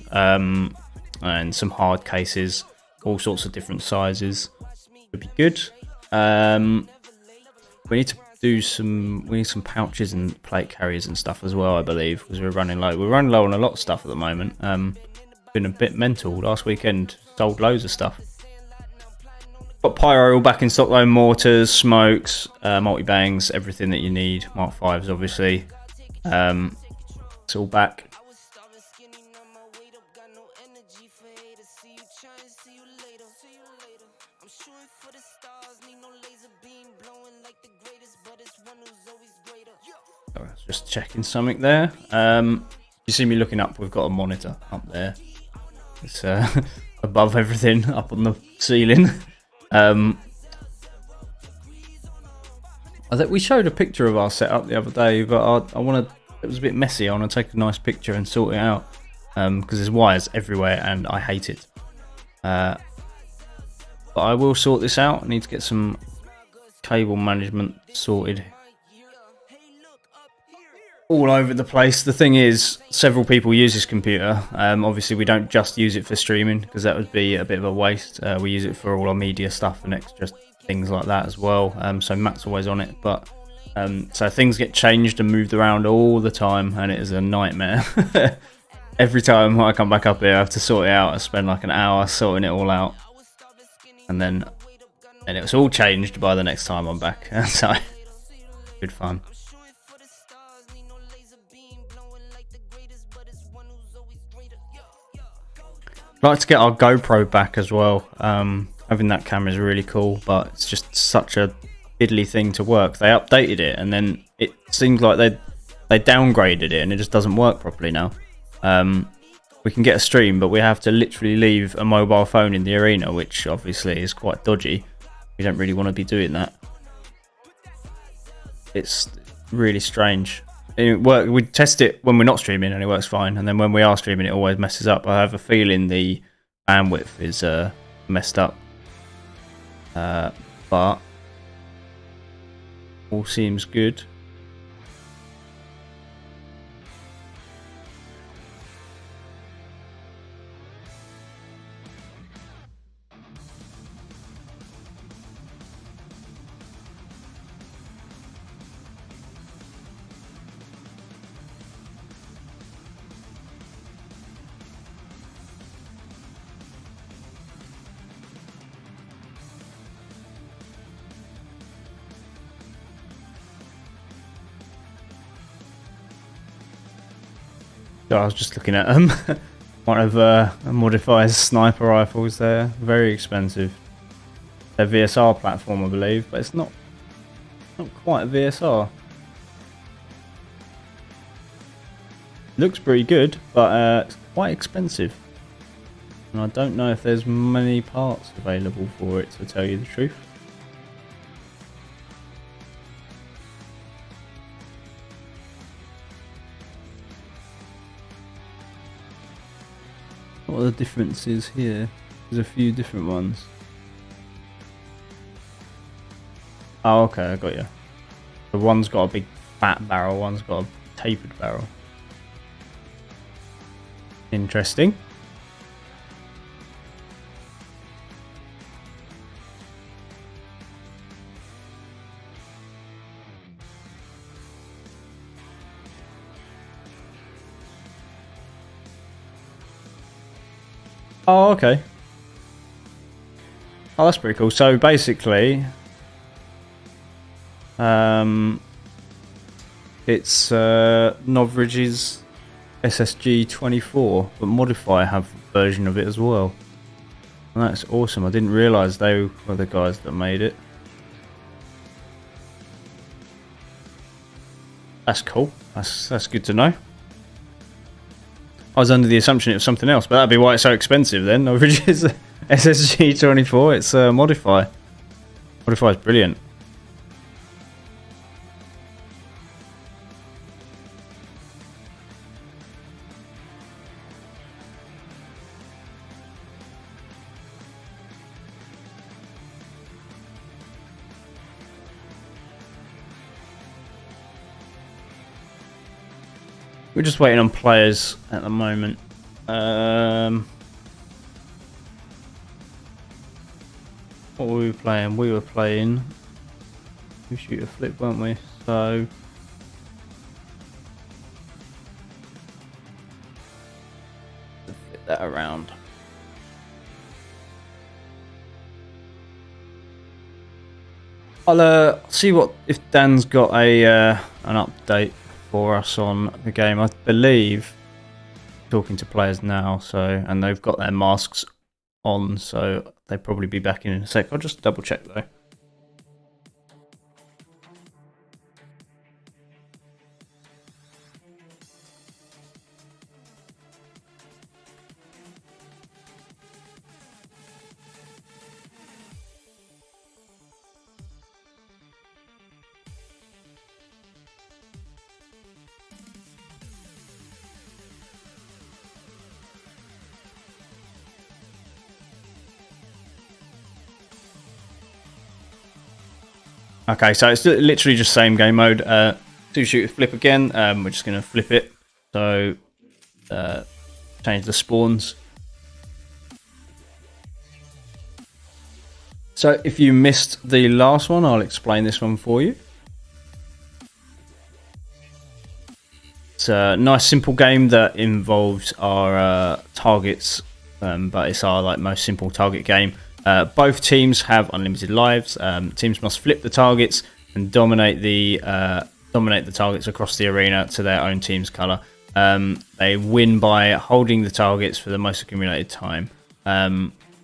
And some hard cases, all sorts of different sizes. Would be good. We need to do some. We need some pouches and plate carriers and stuff as well, I believe, because we're running low. We're running low on a lot of stuff at the moment. Been a bit mental. Last weekend sold loads of stuff. Got pyro all back in stock though. Mortars, smokes, multi bangs, everything that you need. Mark 5s, obviously. It's all back. Just checking something there. You see me looking up, we've got a monitor up there. It's above everything, up on the ceiling. I think we showed a picture of our setup the other day, but I want to. It was a bit messy. I want to take a nice picture and sort it out because there's wires everywhere and I hate it. But I will sort this out. I need to get some cable management sorted. All over the place. The thing is, several people use this computer. Obviously, we don't just use it for streaming because that would be a bit of a waste. We use it for all our media stuff and extra things like that as well. So Matt's always on it, but so things get changed and moved around all the time, and it is a nightmare. Every time I come back up here, I have to sort it out. I spend like an hour sorting it all out, and then it's all changed by the next time I'm back. So good fun. I'd like to get our GoPro back as well. Having that camera is really cool, but it's just such a fiddly thing to work. They updated it, and then it seems like they downgraded it, and it just doesn't work properly now. We can get a stream, but we have to literally leave a mobile phone in the arena, which obviously is quite dodgy. We don't really want to be doing that. It's really strange. We test it when we're not streaming and it works fine, and then when we are streaming it always messes up. I have a feeling the bandwidth is messed up, but all seems good. I was just looking at one of Modify's sniper rifles there. Very expensive. They're VSR platform, I believe, but it's not quite a VSR. Looks pretty good, but it's quite expensive. And I don't know if there's many parts available for it, to tell you the truth. What are the differences here? There's a few different ones. Oh, okay, I got you. The one's got a big fat barrel, one's got a tapered barrel. Interesting. Oh, okay. Oh, that's pretty cool. So basically, it's Novridge's SSG-24, but Modify have a version of it as well. And that's awesome. I didn't realise they were the guys that made it. That's cool. That's good to know. I was under the assumption it was something else, but that'd be why it's so expensive then. Novridge's SSG-24, it's Modify. Modify is brilliant. We're just waiting on players at the moment. What were we playing? We were playing Who Shoot a Flip, weren't we? So flip that around. I'll see what if Dan's got a an update for us on the game. I believe talking to players now, so and they've got their masks on, so they'll probably be back in a sec. I'll just double check though. Okay, so it's literally just same game mode. Two shoot flip again. We're just going to flip it. So change the spawns. So if you missed the last one, I'll explain this one for you. It's a nice simple game that involves our targets, but it's our most simple target game. Both teams have unlimited lives. Teams must flip the targets and dominate the targets across the arena to their own team's colour. They win by holding the targets for the most accumulated time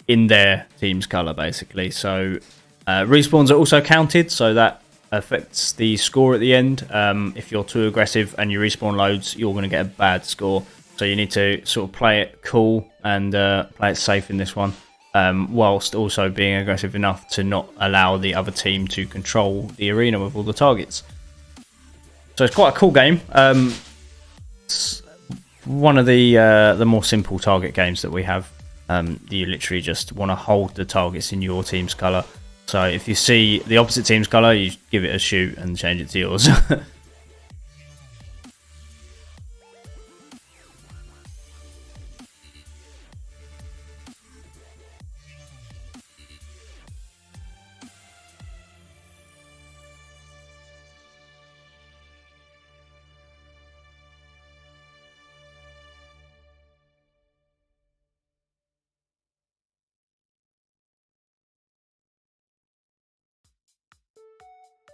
in their team's colour, basically. So respawns are also counted, so that affects the score at the end. If you're too aggressive and you respawn loads, you're going to get a bad score. So you need to sort of play it cool and play it safe in this one. Whilst also being aggressive enough to not allow the other team to control the arena with all the targets. So it's quite a cool game. It's one of the more simple target games that we have. You literally just want to hold the targets in your team's colour. So if you see the opposite team's colour, you give it a shoot and change it to yours.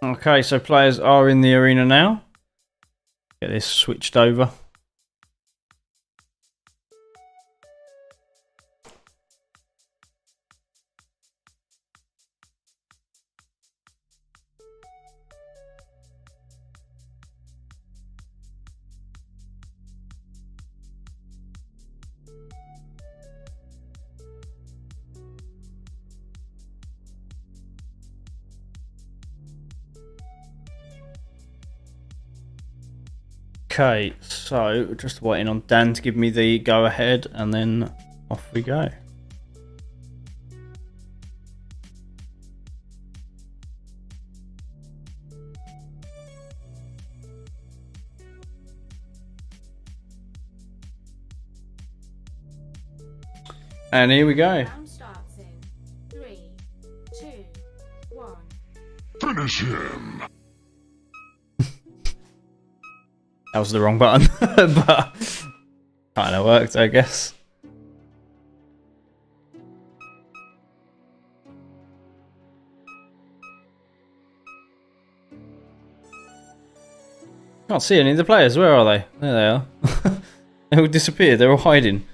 Okay, so players are in the arena now. Get this switched over. Okay, so just waiting on Dan to give me the go ahead and then off we go. And here we go. Round starts in 3, 2, 1. Finish him! That was the wrong button, but kind of worked, I guess. Can't see any of the players. Where are they? There they are. They all disappeared. They're all hiding.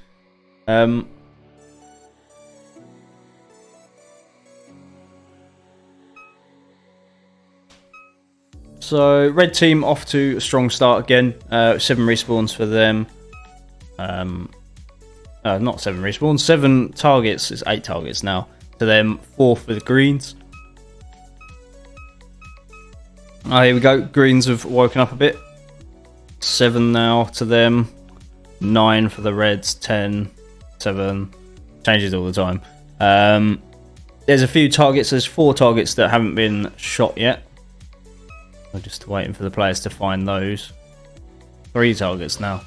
So red team off to a strong start again. 7 respawns for them. Not 7 respawns. 7 targets. It's 8 targets now to them. 4 for the greens. Oh, here we go. Greens have woken up a bit. 7 now to them. 9 for the reds. 10, 7. Changes all the time. There's a few targets. There's 4 targets that haven't been shot yet. I'm just waiting for the players to find those. 3 targets now.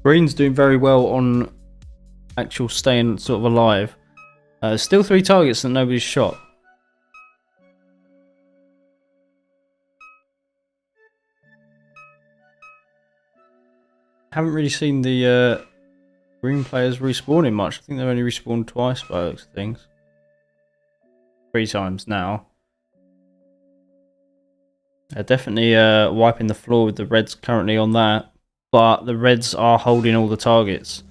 Green's doing very well on actual staying sort of alive. Still 3 targets that nobody's shot. Haven't really seen the green players respawning much. I think they've only respawned twice by the looks of things. 3 times now. They're definitely wiping the floor with the reds currently on that. But the reds are holding all the targets.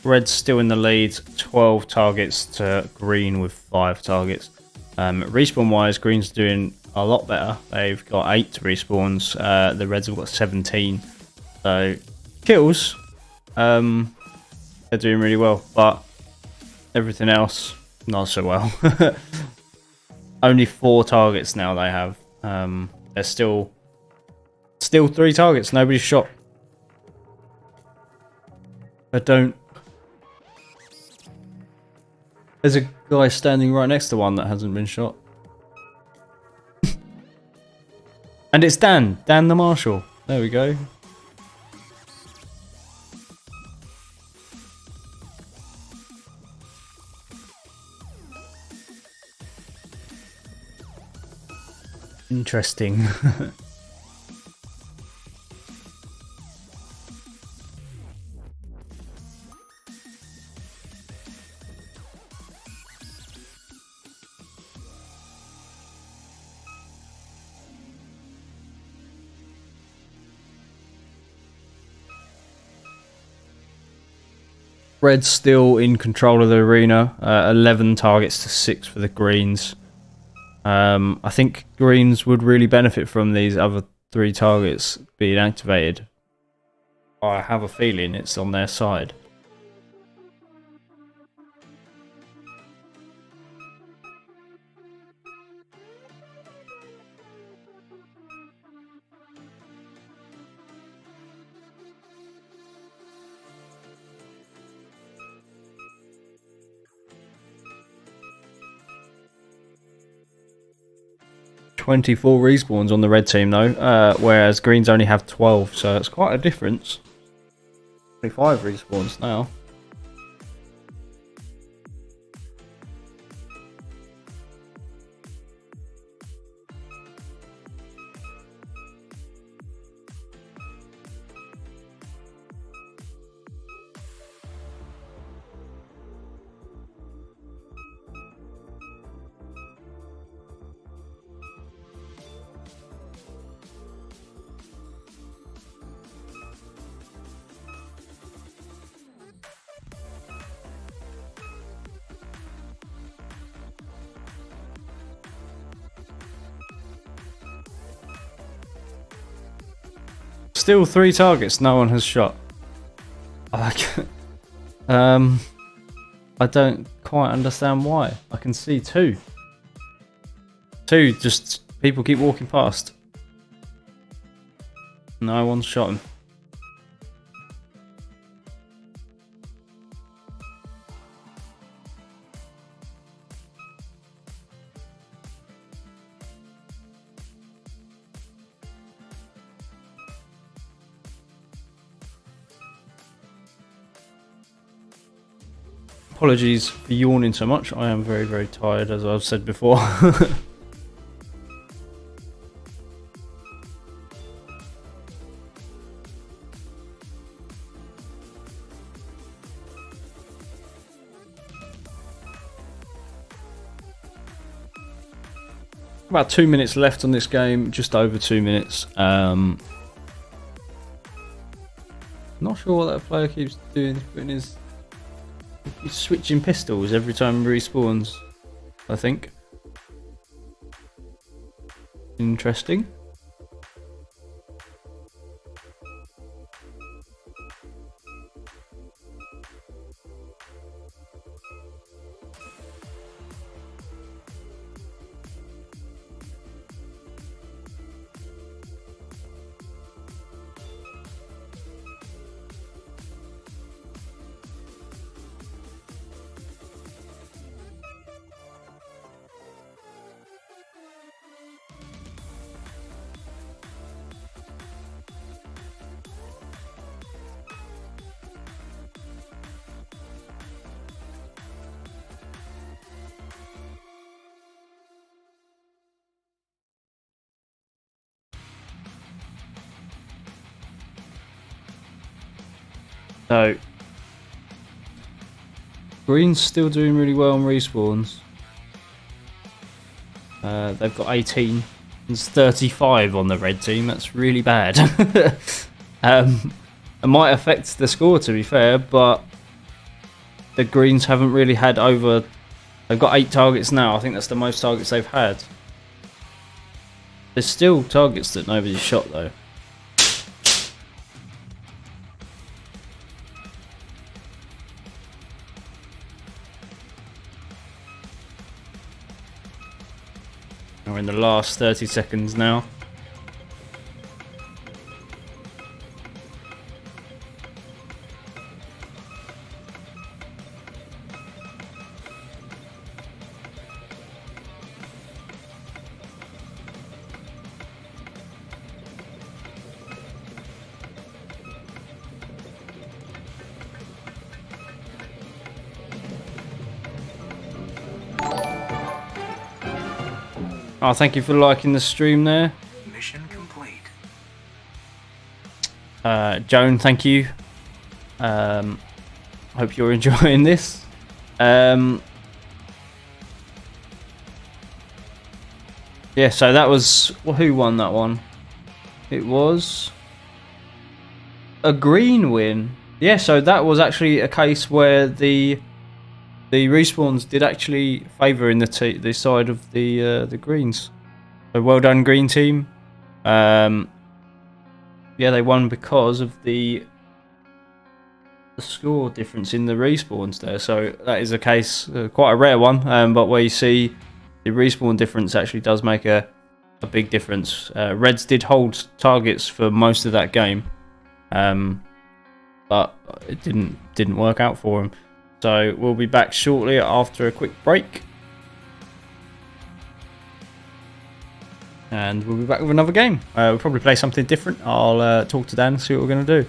Red's still in the lead, 12 targets to green with 5 targets. Respawn wise, green's doing a lot better. They've got 8 respawns. The reds have got 17. So kills, they're doing really well, but everything else not so well. Only 4 targets now they have. They're still 3 targets. Nobody's shot. I don't. There's a guy standing right next to one that hasn't been shot. And it's Dan the Marshal. There we go. Interesting. Red's still in control of the arena. 11 targets to 6 for the greens. I think greens would really benefit from these other 3 targets being activated. I have a feeling it's on their side. "24 respawns on the red team though, whereas greens only have 12, so it's quite a difference. 25 respawns now. Still 3 targets no one has shot. I don't quite understand why. I can see 2. 2, just people keep walking past. No one's shot him. Apologies for yawning so much. I am very, very tired, as I've said before. About 2 minutes left on this game, just over 2 minutes. Not sure what that player keeps doing, putting his... He's switching pistols every time he respawns, I think. Interesting. So, green's still doing really well on respawns. They've got 18. There's 35 on the red team. That's really bad. It might affect the score, to be fair, but the greens haven't really had over... They've got 8 targets now. I think that's the most targets they've had. There's still targets that nobody's shot, though. We're in the last 30 seconds now. Oh, thank you for liking the stream there. Mission complete. Joan, thank you. Hope you're enjoying this. Yeah, so that was... Well, who won that one? It was a green win. yeah, so that was actually a case where the respawns did actually favour in the side of the greens. So well done, green team. Yeah, they won because of the score difference in the respawns there. So that is a case, quite a rare one, but where you see the respawn difference actually does make a big difference. Reds did hold targets for most of that game, but it didn't work out for them. So we'll be back shortly after a quick break. And we'll be back with another game. We'll probably play something different. I'll talk to Dan and see what we're going to do.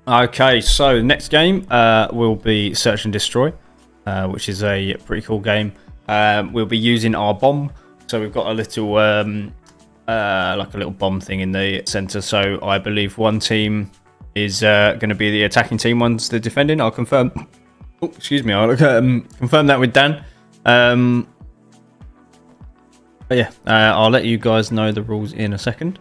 Okay, so next game will be Search and Destroy, which is a pretty cool game. We'll be using our bomb. So we've got a little, like a little bomb thing in the center. So I believe one team is going to be the attacking team, one's the defending. I'll confirm. Oh, excuse me. I'll confirm that with Dan. But yeah, I'll let you guys know the rules in a second.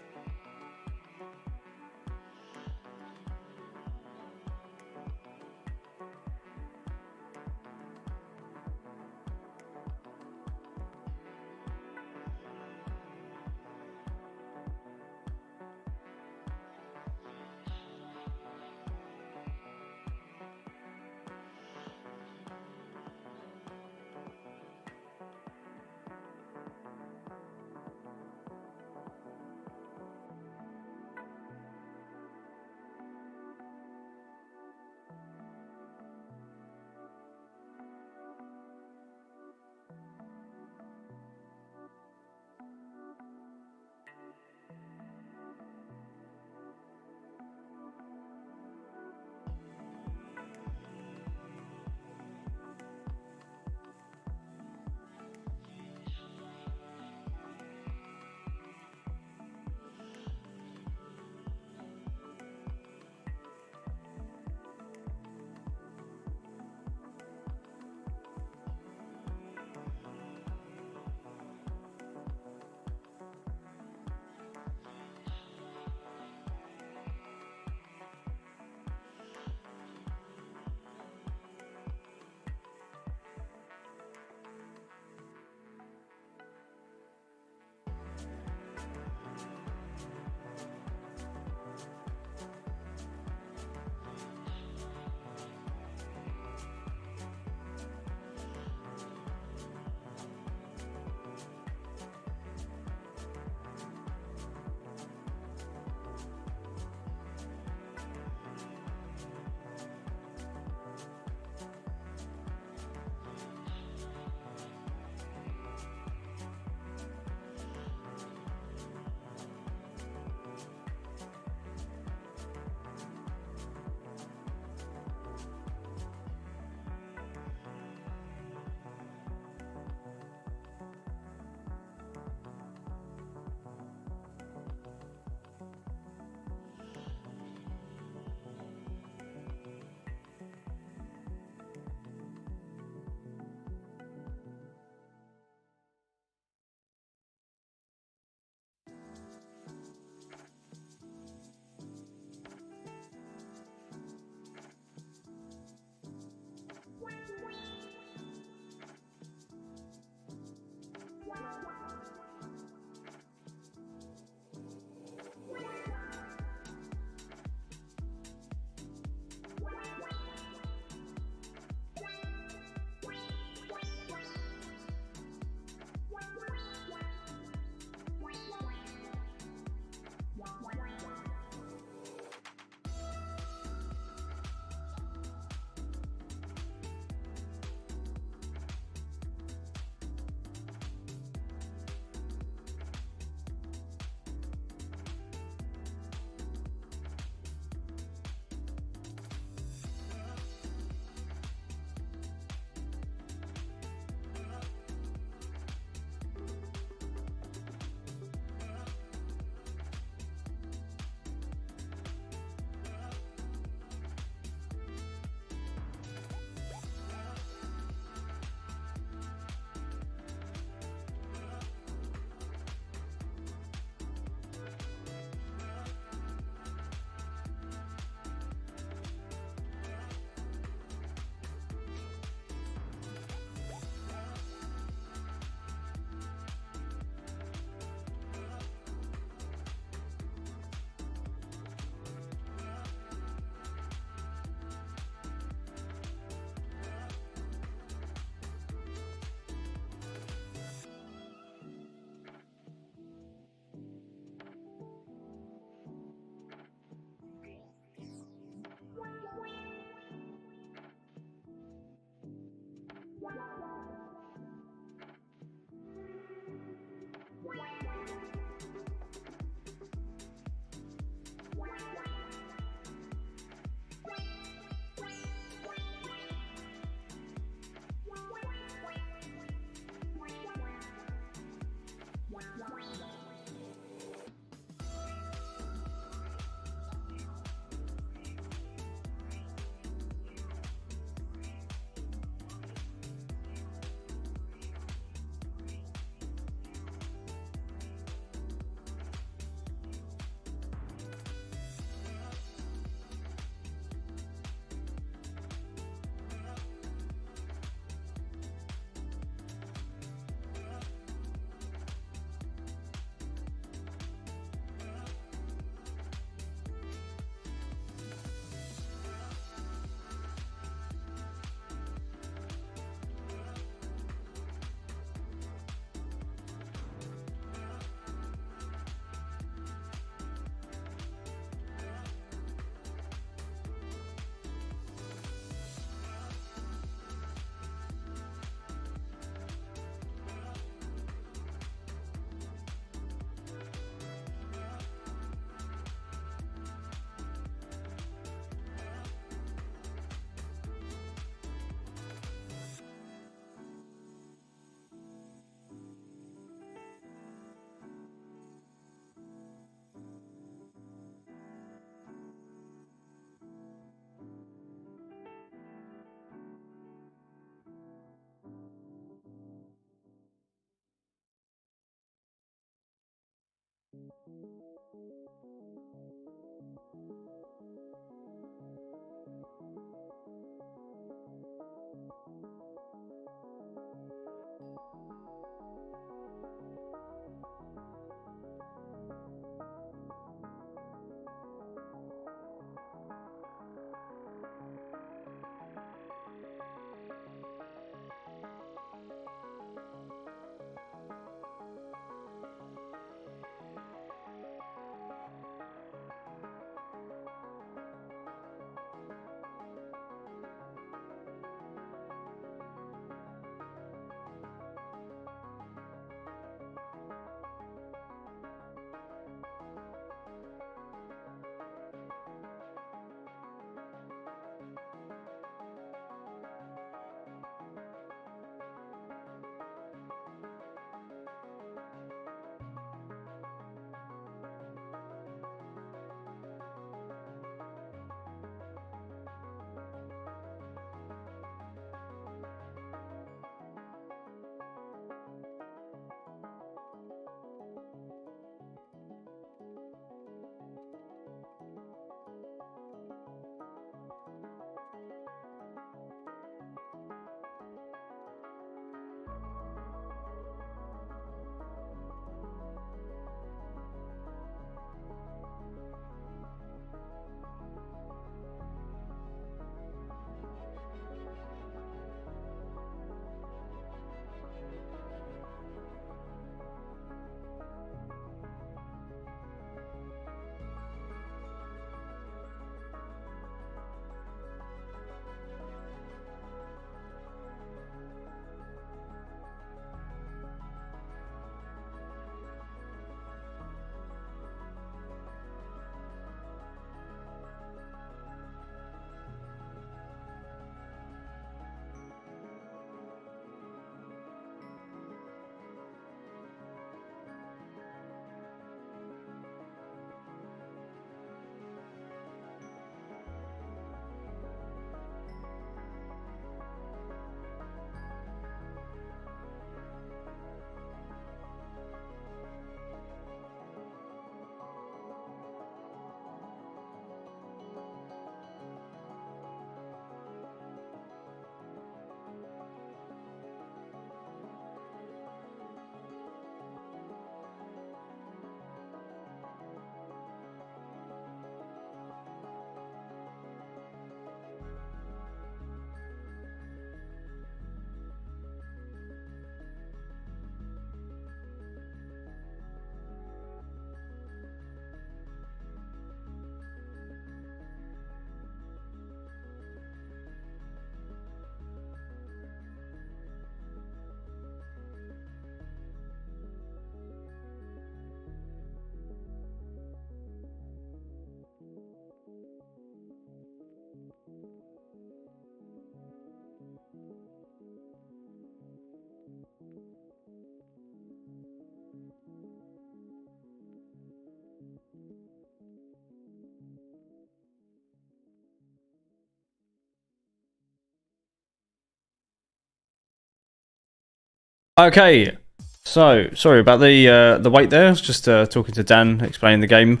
Okay, so sorry about the wait there. I was just talking to Dan, explaining the game.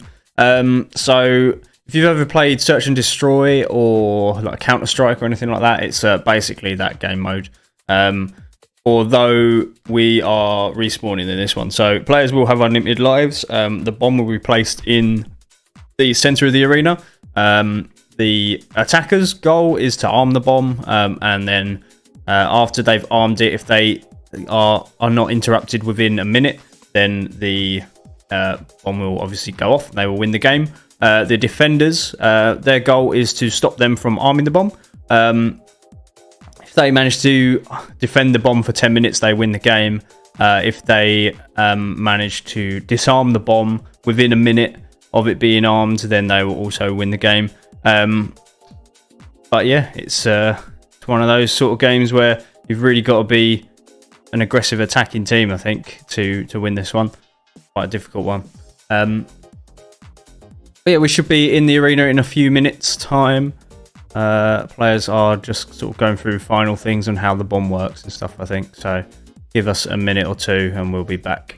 So if you've ever played Search and Destroy or like Counter Strike or anything like that, it's basically that game mode. Although we are respawning in this one, so players will have unlimited lives. The bomb will be placed in the center of the arena. The attacker's goal is to arm the bomb, and then after they've armed it, if they are not interrupted within a minute, then the bomb will obviously go off. They will win the game. The defenders, their goal is to stop them from arming the bomb. If they manage to defend the bomb for 10 minutes, they win the game. If they manage to disarm the bomb within a minute of it being armed, then they will also win the game. But yeah, it's one of those sort of games where you've really got to be an aggressive attacking team, I think, to win this one. Quite a difficult one. But yeah, we should be in the arena in a few minutes' time. Players are just sort of going through final things on how the bomb works and stuff, I think. So give us a minute or two and we'll be back.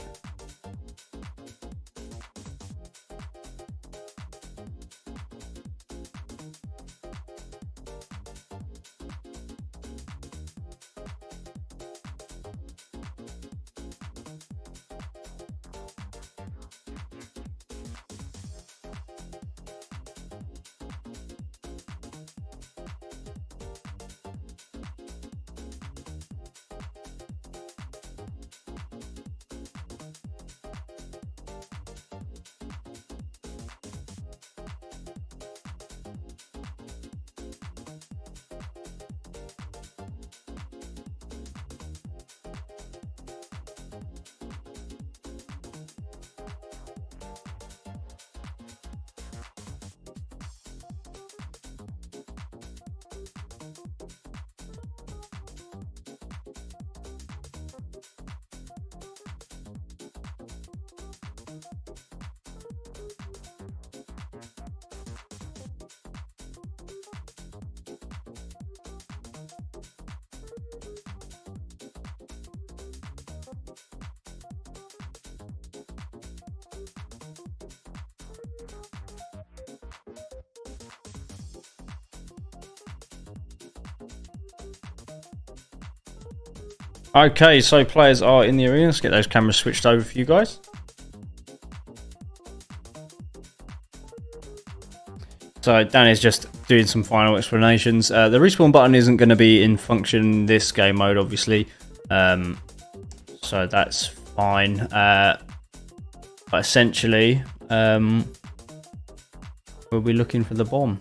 Okay, so players are in the arena. Let's get those cameras switched over for you guys. So Dan is just doing some final explanations. The respawn button isn't going to be in function in this game mode, obviously. So that's fine. But essentially, we'll be looking for the bomb.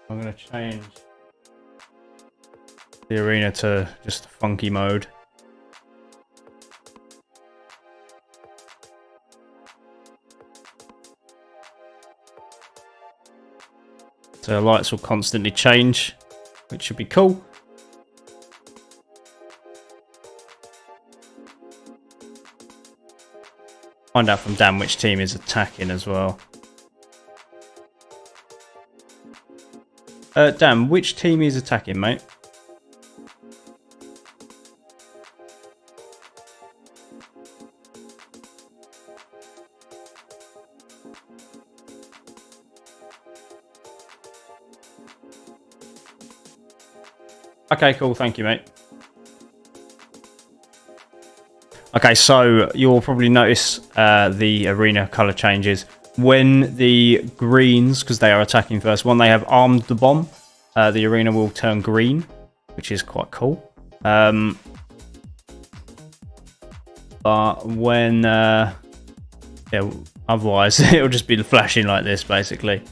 I'm going to change the arena to just funky mode. So the lights will constantly change, which should be cool. Find out from Dan which team is attacking as well. Dan, which team is attacking, mate? Okay, cool. Thank you, mate. Okay, so you'll probably notice the arena color changes when the greens, because they are attacking first, when they have armed the bomb, the arena will turn green, which is quite cool. But when yeah, otherwise it'll just be flashing like this, basically.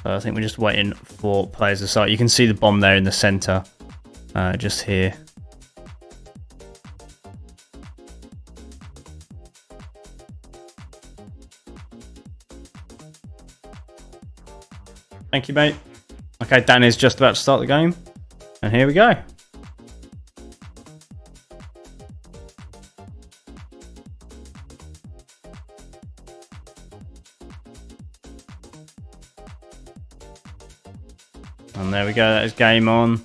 I think we're just waiting for players to start. You can see the bomb there in the center, just here. Thank you, mate. Okay, Dan is just about to start the game, and here we go. And there we go, that is game on.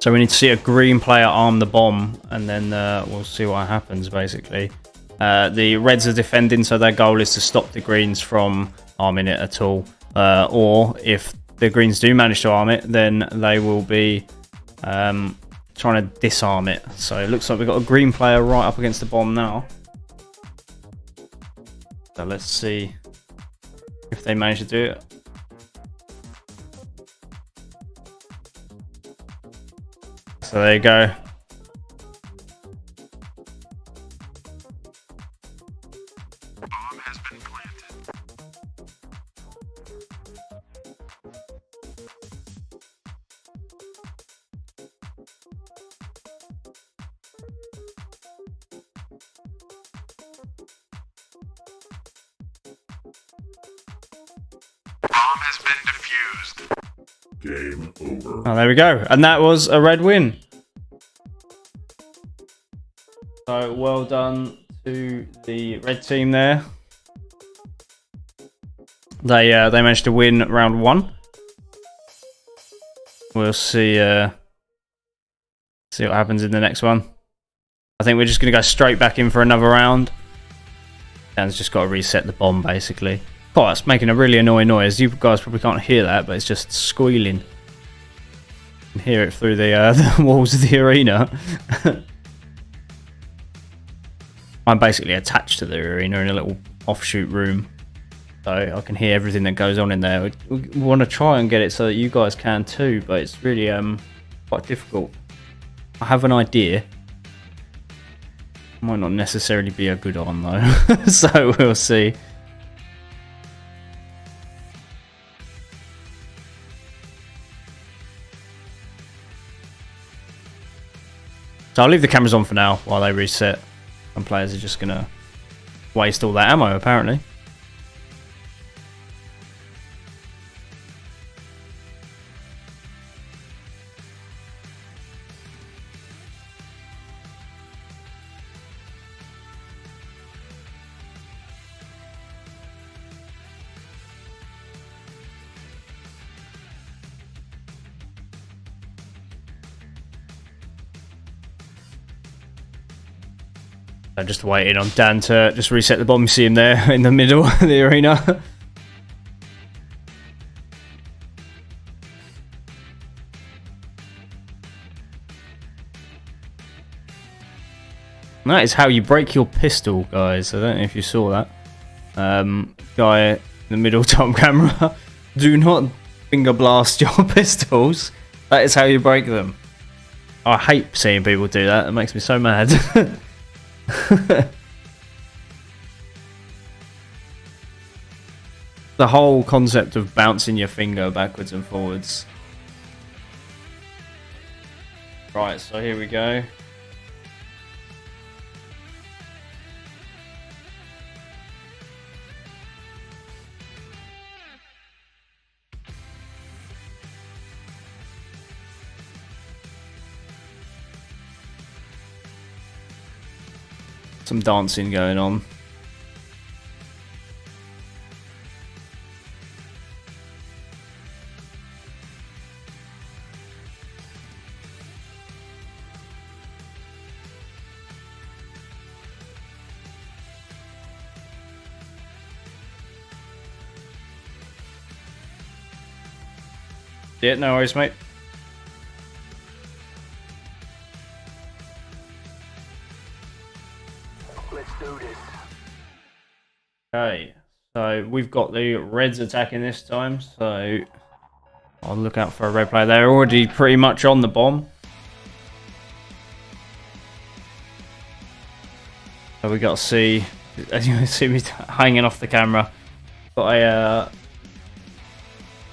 So we need to see a green player arm the bomb, and then we'll see what happens, basically. The reds are defending, so their goal is to stop the greens from arming it at all. Or if the greens do manage to arm it, then they will be trying to disarm it. So it looks like we've got a green player right up against the bomb now. So let's see if they manage to do it. So there you go. Bomb has been planted. Bomb has been defused. Game over. Oh, there we go. And that was a red win. So well done to the red team there. They managed to win round 1. We'll see see what happens in the next one. I think we're just going to go straight back in for another round. Dan's just got to reset the bomb, basically. Oh, it's making a really annoying noise. You guys probably can't hear that, but it's just squealing. You can hear it through the walls of the arena. I'm basically attached to the arena in a little offshoot room, so I can hear everything that goes on in there. We want to try and get it so that you guys can too, but it's really quite difficult. I have an idea. Might not necessarily be a good one though, so we'll see. So I'll leave the cameras on for now while they reset. Some players are just going to waste all that ammo, apparently. I'm just waiting on Dan to just reset the bomb. You see him there in the middle of the arena. And that is how you break your pistol, guys. I don't know if you saw that. Guy in the middle top camera. Do not finger blast your pistols. That is how you break them. I hate seeing people do that. It makes me so mad. The whole concept of bouncing your finger backwards and forwards. Right, so here we go. Some dancing going on. Yeah, no worries, mate. Let's do this. Okay, so we've got the Reds attacking this time, so I'll look out for a red player. They're already pretty much on the bomb. So we got to see, as you can see me hanging off the camera, got a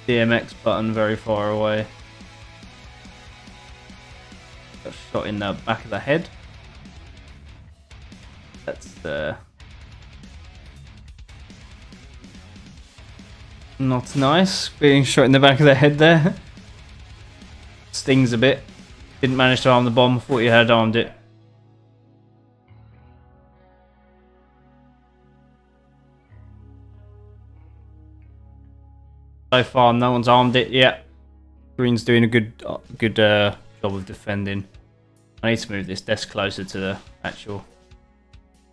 DMX button very far away. Got shot in the back of the head. That's not nice, being shot in the back of the head there. Stings a bit. Didn't manage to arm the bomb, thought you had armed it. So far, no one's armed it yet. Green's doing a good job of defending. I need to move this desk closer to the actual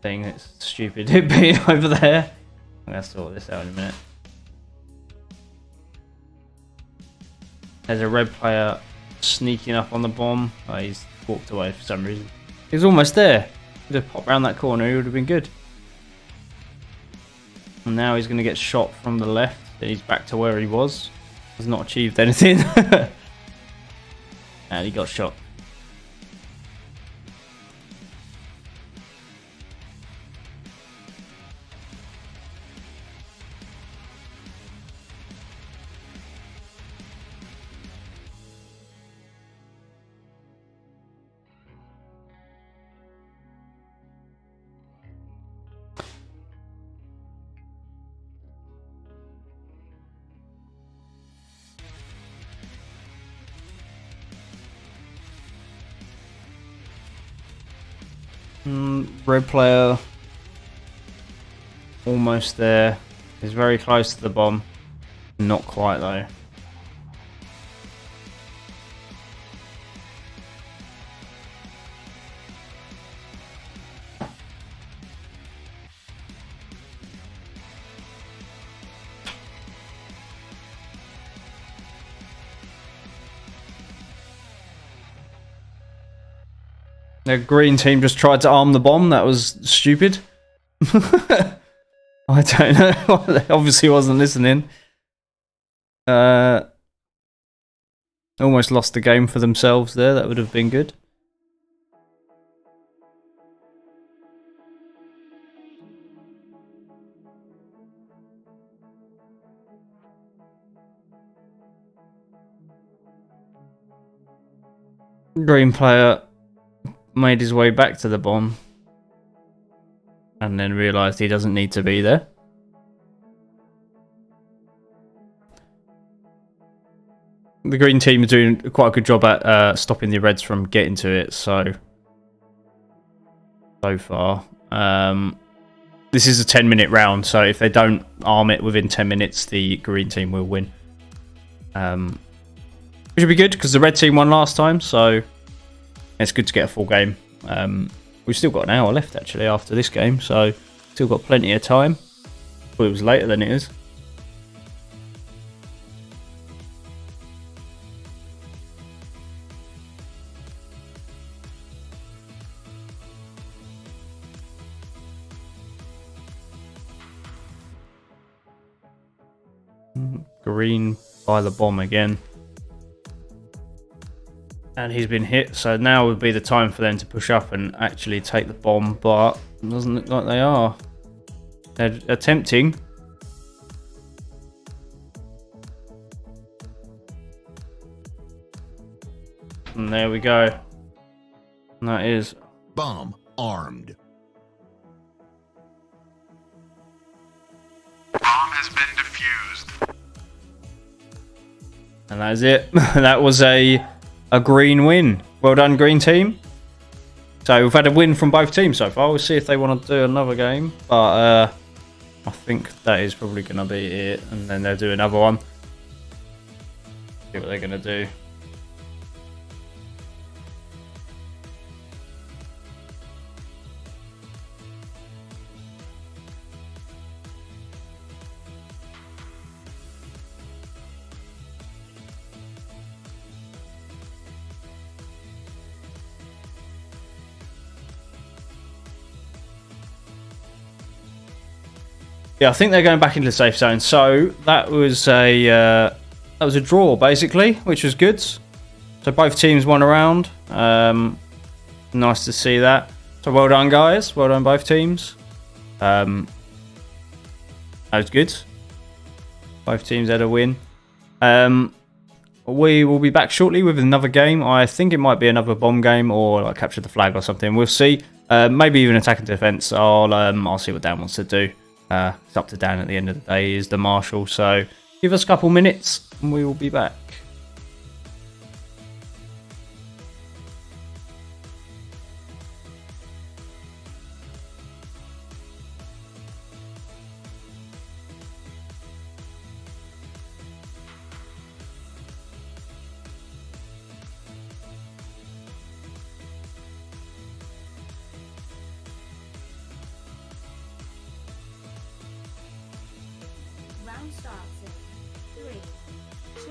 thing. It's stupid it being over there. I'm gonna sort this out in a minute. There's a red player sneaking up on the bomb. Oh, he's walked away for some reason. He's almost there. Could have popped around that corner, he would have been good. And now he's going to get shot from the left. Then he's back to where he was. Has not achieved anything. And he got shot. Red player almost there. He's very close to the bomb. Not quite though. The green team just tried to arm the bomb. That was stupid. I don't know. They obviously wasn't listening. Almost lost the game for themselves there. That would have been good. Green player made his way back to the bomb and then realised he doesn't need to be there. The green team are doing quite a good job at stopping the reds from getting to it so far. This is a 10-minute round, so if they don't arm it within 10 minutes, the green team will win. Which would be good because the red team won last time, so it's good to get a full game. We've still got an hour left actually after this game, so still got plenty of time. But it was later than it is. green by the bomb again. And he's been hit, so now would be the time for them to push up and actually take the bomb, but it doesn't look like they are. They're attempting. And there we go. And that is Bomb armed. Bomb has been defused. And that is it. That was a green win. Well done, green team. So we've had a win from both teams so far. We'll see if they want to do another game. But I think that is probably going to be it. And then they'll do another one. See what they're going to do. Yeah, I think they're going back into the safe zone. So that was a draw basically, which was good. So both teams won a round. Nice to see that. So well done, guys. Well done, both teams. That was good. Both teams had a win. We will be back shortly with another game. I think it might be another bomb game or like capture the flag or something. We'll see. Maybe even attack and defense. I'll see what Dan wants to do. It's up to Dan at the end of the day. He is the marshal. So give us a couple minutes and we will be back. Round starts in 3, 2,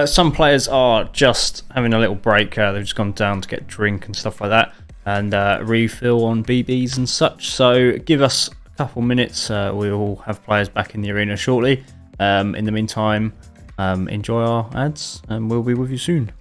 Some players are just having a little break. They've just gone down to get a drink and stuff like that, and refill on BBs and such. So give us a couple minutes. We'll have players back in the arena shortly. In the meantime, enjoy our ads, and we'll be with you soon.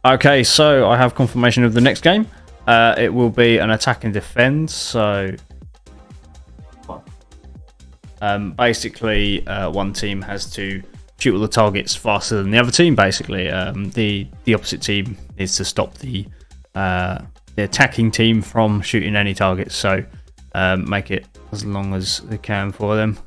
Okay, so I have confirmation of the next game. It will be an attack and defend. So basically, one team has to shoot all the targets faster than the other team. Basically, the opposite team needs to stop the attacking team from shooting any targets. So make it as long as they can for them.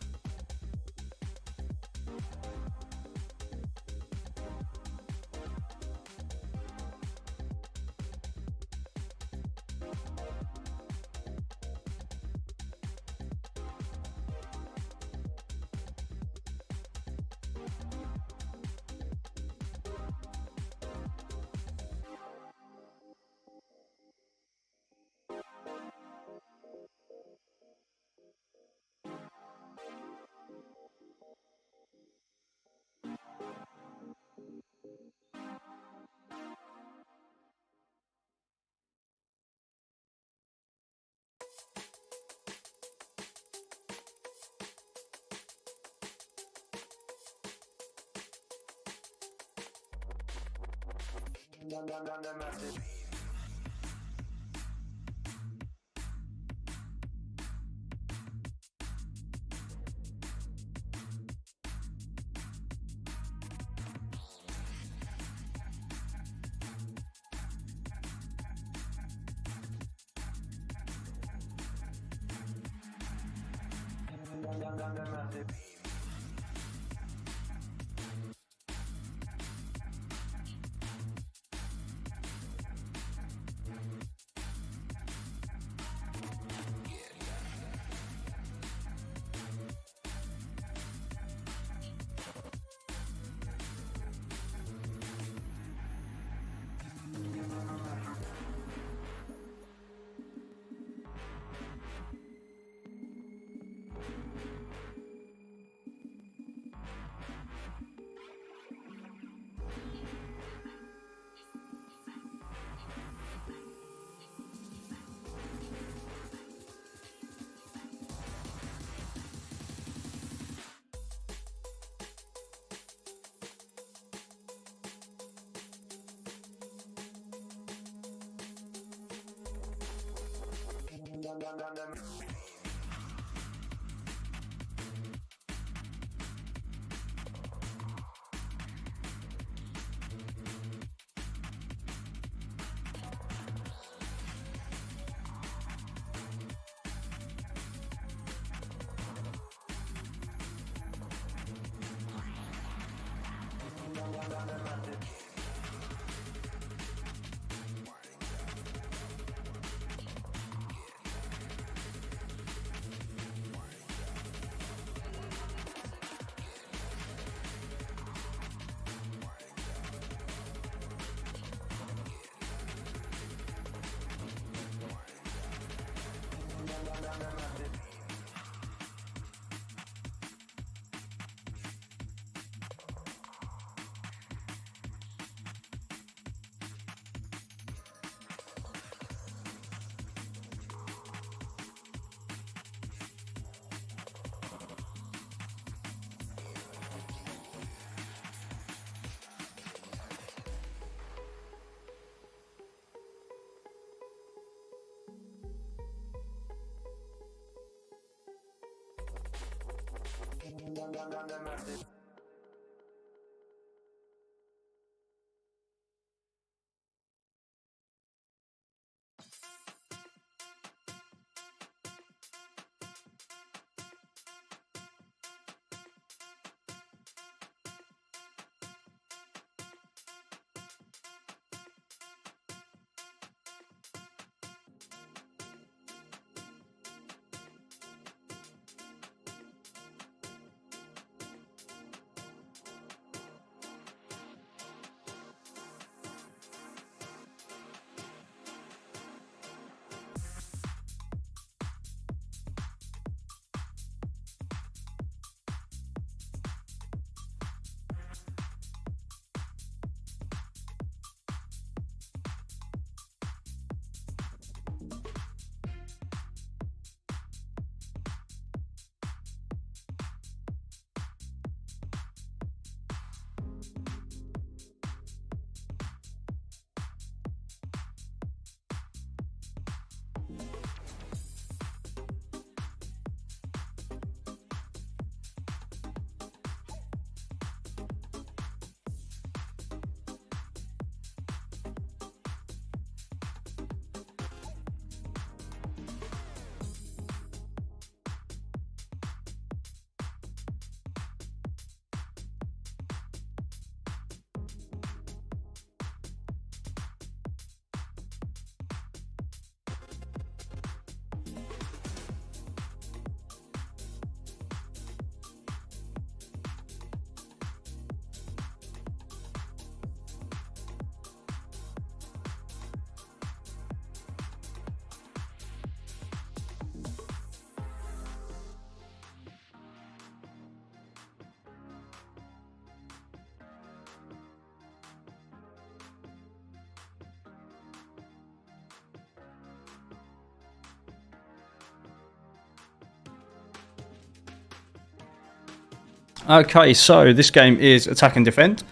Okay, so this game is attack and defend.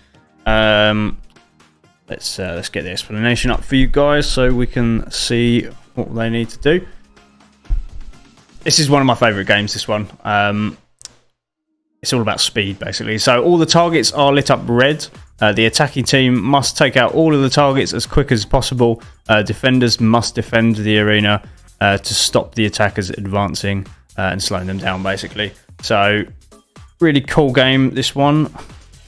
Let's get the explanation up for you guys so we can see what they need to do. This is one of my favourite games, this one. It's all about speed, basically. So all the targets are lit up red. The attacking team must take out all of the targets as quick as possible. Defenders must defend the arena to stop the attackers advancing and slowing them down, basically. So, really cool game, this one.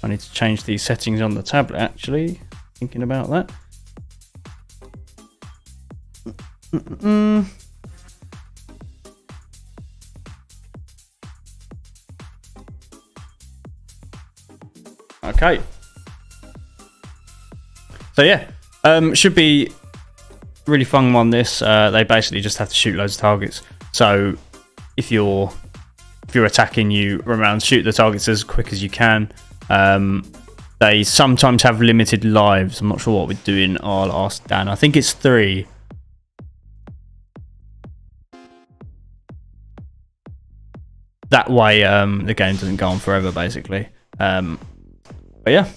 I need to change these settings on the tablet, actually. Thinking about that. Okay. So yeah, should be really fun one. This they basically just have to shoot loads of targets. So if you're attacking, you run around, shoot the targets as quick as you can. They sometimes have limited lives. I'm not sure what we're doing. I'll ask Dan. I think it's 3. That way, the game doesn't go on forever, basically. But yeah.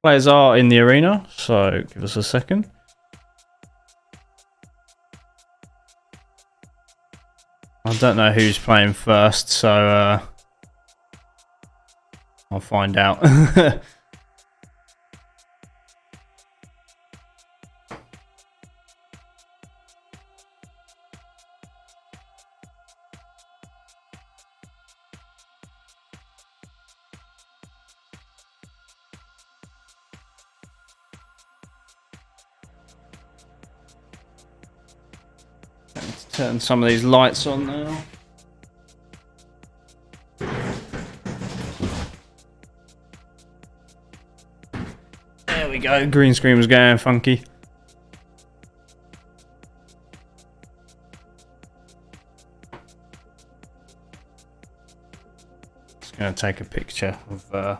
Players are in the arena, so give us a second. I don't know who's playing first, so I'll find out. Let's turn some of these lights on now. There we go, green screen was going funky. Just going to take a picture of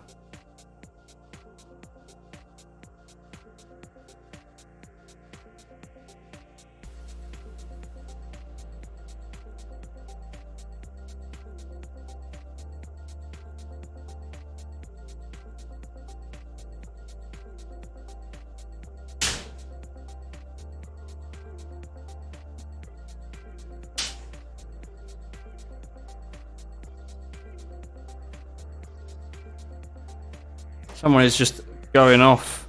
someone is just going off.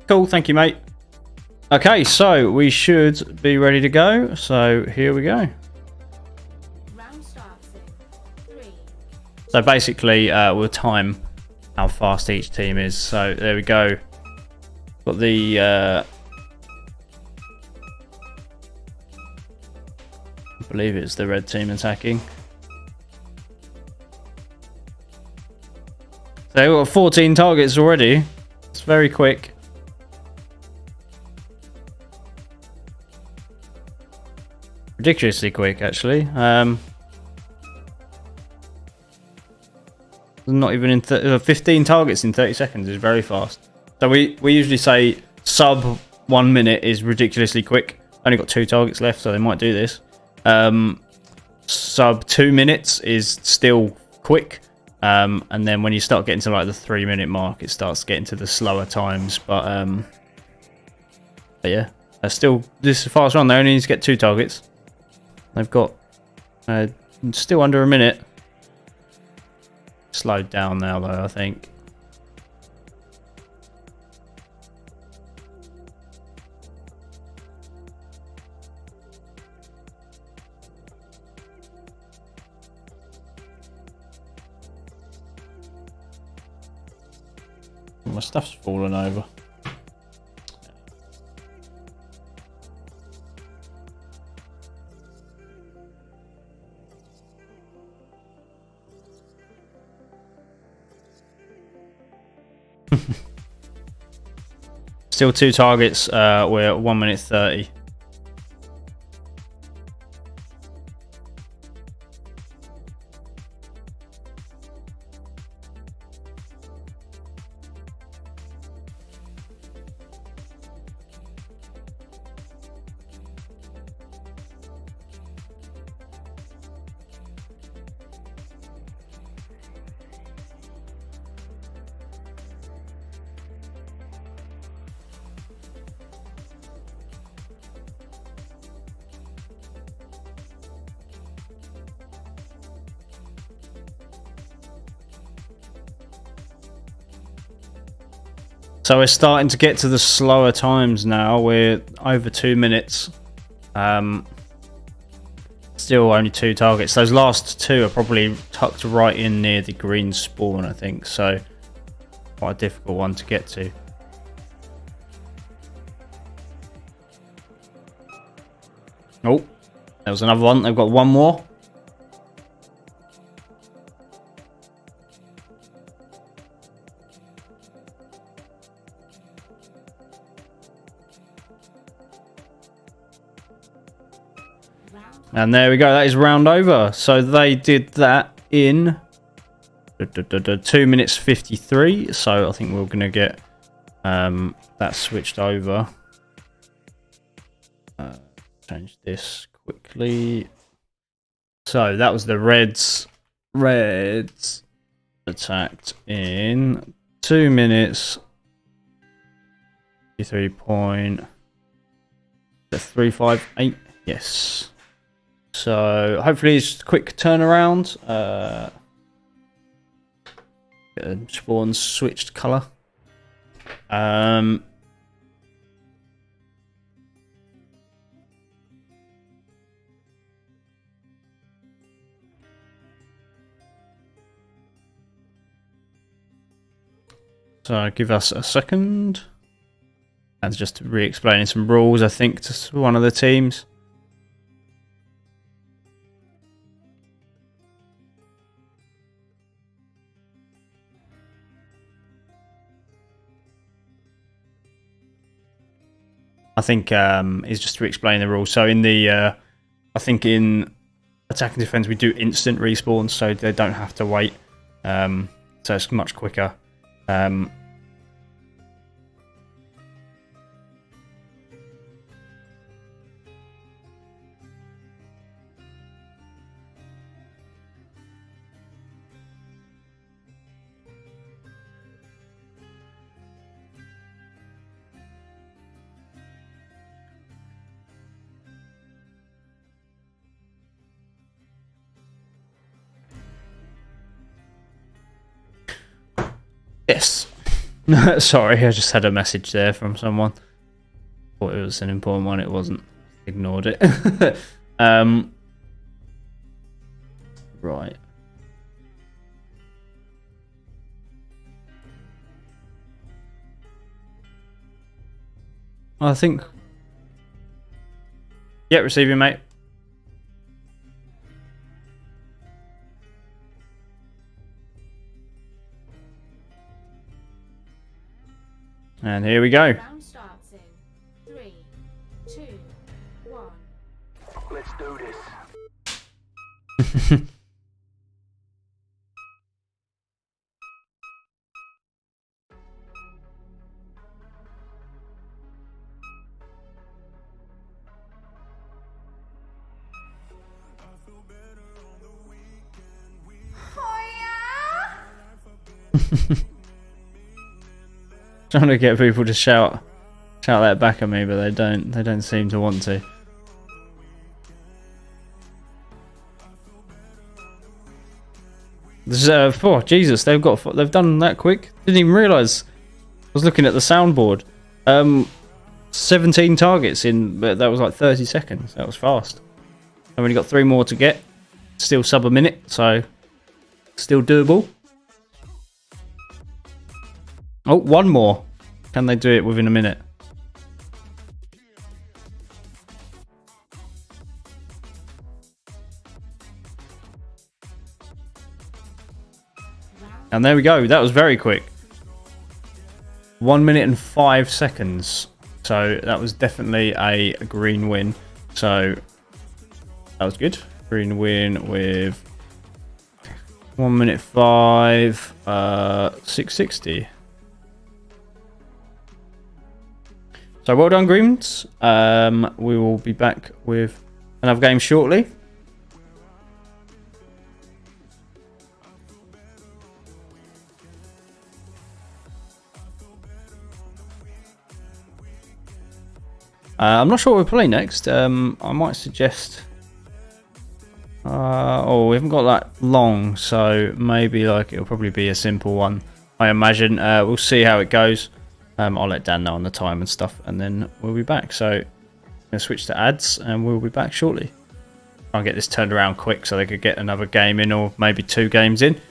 Cool, thank you, mate. Okay, so we should be ready to go. So here we go. Round starts in 3. So basically, we'll time how fast each team is. So there we go. Got the I believe it's the red team attacking. So they've got 14 targets already. It's very quick. Ridiculously quick, actually. Not even in 15 targets in 30 seconds is very fast. So we usually say sub 1 minute is ridiculously quick. Only got 2 targets left, so they might do this. Sub 2 minutes is still quick. And then when you start getting to like the 3 minute mark, it starts getting to the slower times. But yeah, still this is a fast run. They only need to get 2 targets. They've got Still under a minute. Slowed down now though, I think. My stuff's fallen over. Still 2 targets. We're at 1 minute 30. So we're starting to get to the slower times now. We're over 2 minutes. Still only 2 targets. Those last 2 are probably tucked right in near the green spawn, I think. So quite a difficult one to get to. Oh, there was another one. They've got one more. And there we go. That is round over. So they did that in 2 minutes 53. So I think we're going to get that switched over. Change this quickly. So that was the Reds. Reds attacked in 2 minutes 53.358. Yes. So hopefully it's a quick turnaround. Get spawn switched colour. So give us a second. And just re-explaining some rules, I think, to one of the teams. I think is just to explain the rules. So in the, I think in attack and defense we do instant respawn, so they don't have to wait. So it's much quicker. Yes. Sorry, I just had a message there from someone. Thought it was an important one. It wasn't. Ignored it. Right. I think. Yeah, receiving, mate. And here we go. Round starts in 3, 2, 1. Let's do this. Trying to get people to shout that back at me, but they don't seem to want to. This is, oh Jesus, they've done that quick. Didn't even realise. I was looking at the soundboard. 17 targets in, but that was like 30 seconds. That was fast. I've only got 3 more to get. Still sub a minute, so still doable. Oh, 1 more. Can they do it within a minute? And there we go. That was very quick. 1 minute and 5 seconds. So that was definitely a green win. So that was good. Green win with 1 minute 5, 660. So well done, Greens. We will be back with another game shortly. I'm not sure what we'll play next. I might suggest... oh, we haven't got that long, so maybe like it'll probably be a simple one, I imagine. We'll see how it goes. I'll let Dan know on the time and stuff, and then we'll be back. So I'm going to switch to ads, and we'll be back shortly. Try and get this turned around quick so they could get another game in, or maybe 2 games in.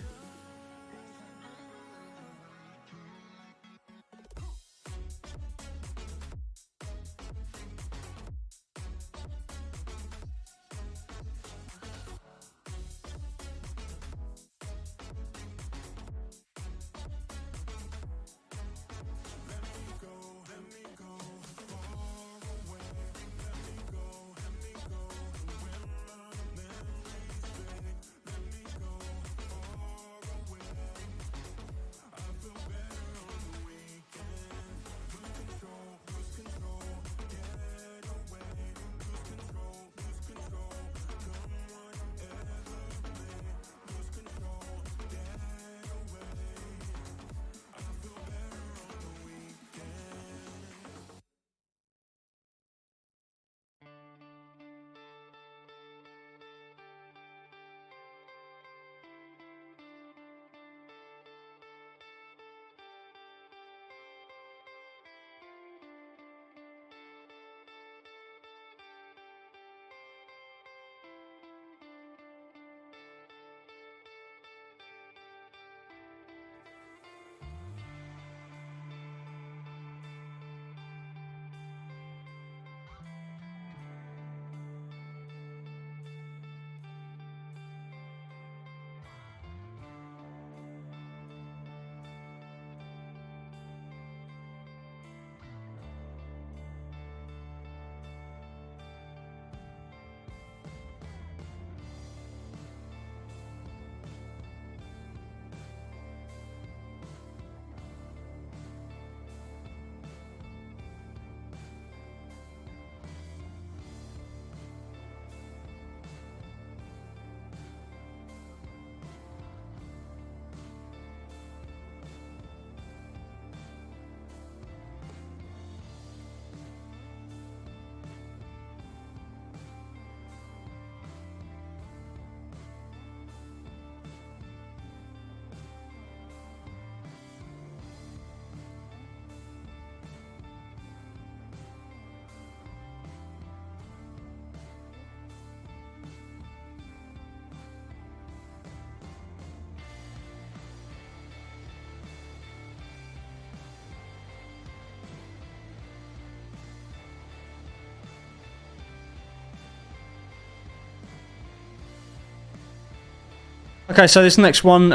Okay, so this next one,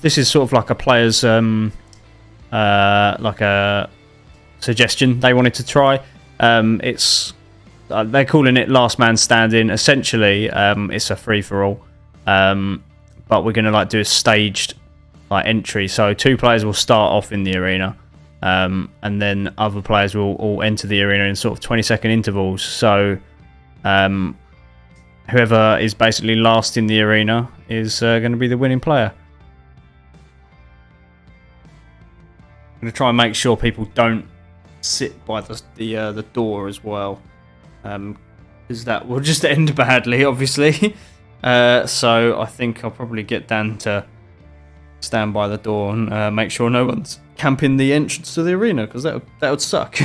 this is sort of like a player's, like a suggestion they wanted to try. It's they're calling it Last Man Standing. Essentially, it's a free for all, but we're gonna like do a staged like entry. So 2 players will start off in the arena, and then other players will all enter the arena in sort of 20-second intervals. So whoever is basically last in the arena is going to be the winning player. I'm going to try and make sure people don't sit by the door as well, because that will just end badly, obviously. So I think I'll probably get Dan to stand by the door and make sure no one's camping the entrance to the arena, because that would suck.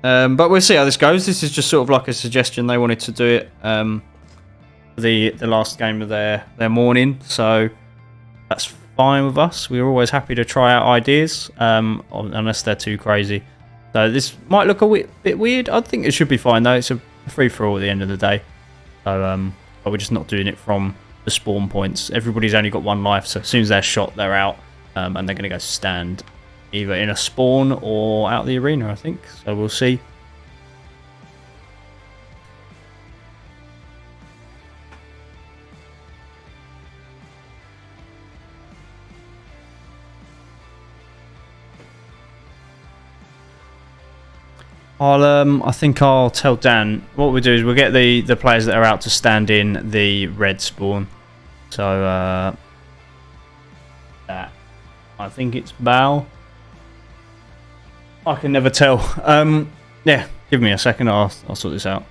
But we'll see how this goes. This is just sort of like a suggestion. They wanted to do it the last game of their morning, so that's fine with us. We're always happy to try out ideas, unless they're too crazy. So this might look a bit weird. I think it should be fine though. It's a free-for-all at the end of the day. So, but we're just not doing it from the spawn points. Everybody's only got one life, so as soon as they're shot, they're out, and they're going to go stand either in a spawn or out the arena, I think. So we'll see. I think I'll tell Dan what we'll do is we'll get the players that are out to stand in the red spawn. So that, I think it's Bao. I can never tell. Yeah, give me a second. I'll sort this out.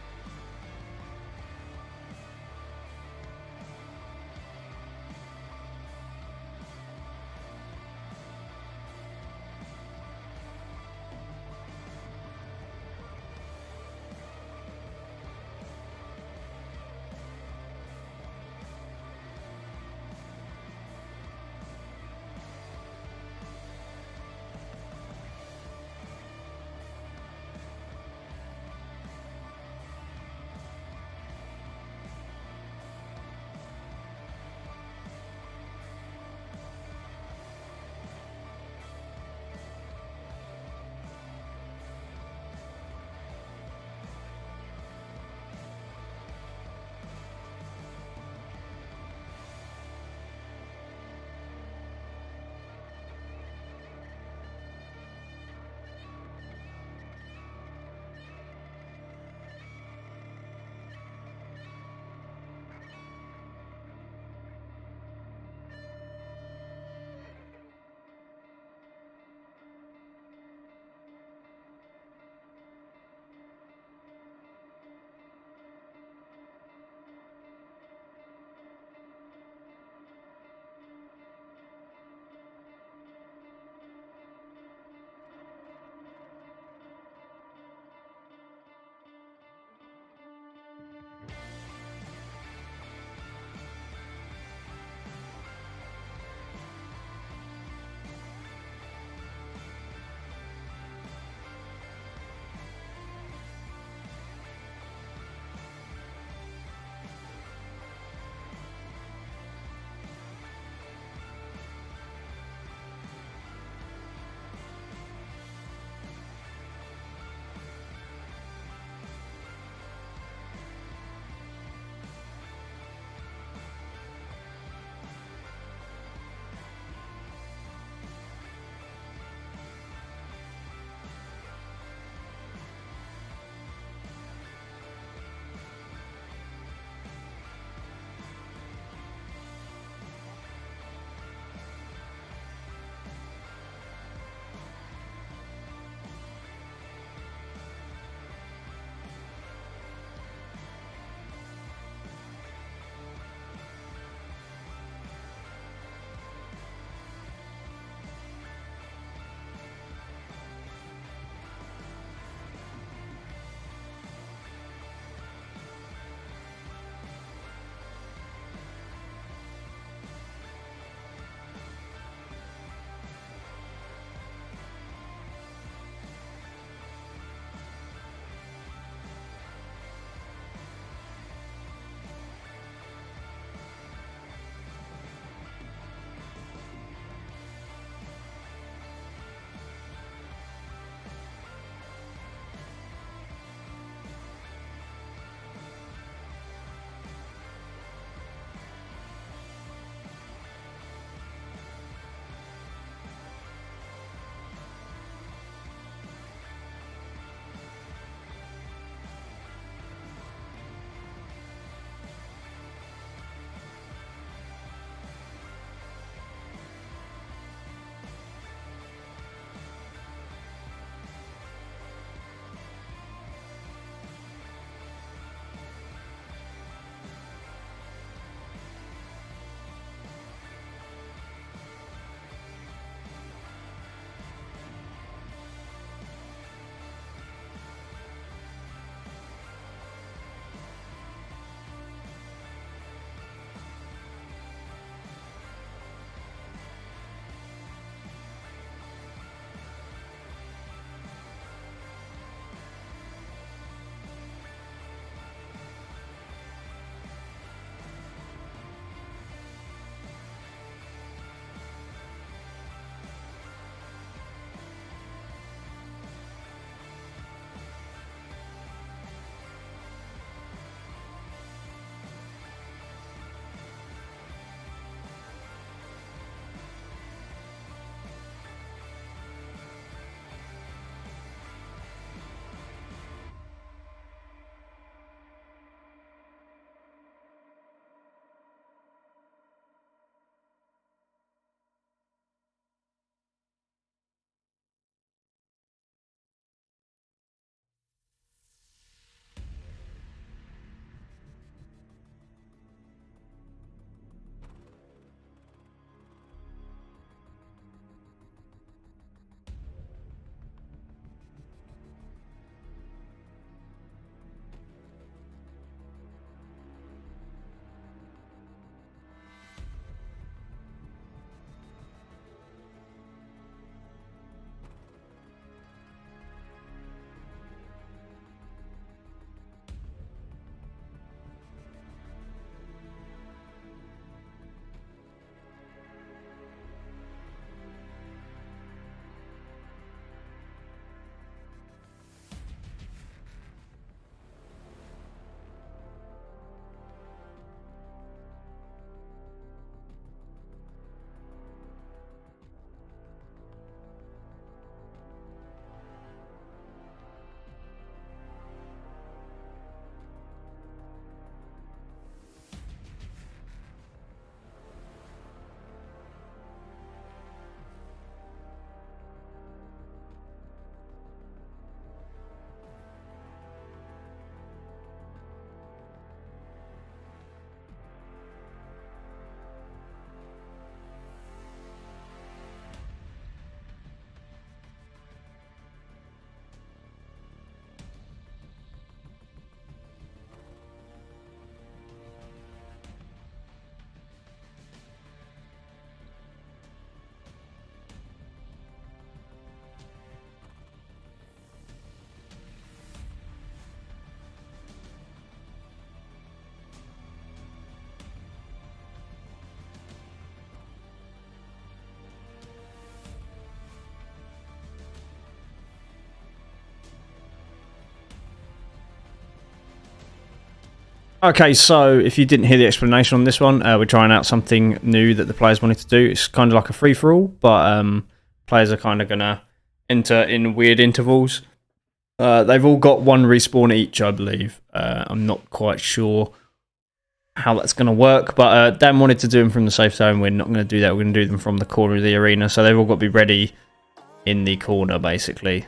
Okay, so if you didn't hear the explanation on this one, we're trying out something new that the players wanted to do. It's kind of like a free-for-all, but players are kind of going to enter in weird intervals. They've all got one respawn each, I believe. I'm not quite sure how that's going to work, but Dan wanted to do them from the safe zone. We're not going to do that. We're going to do them from the corner of the arena, so they've all got to be ready in the corner, basically.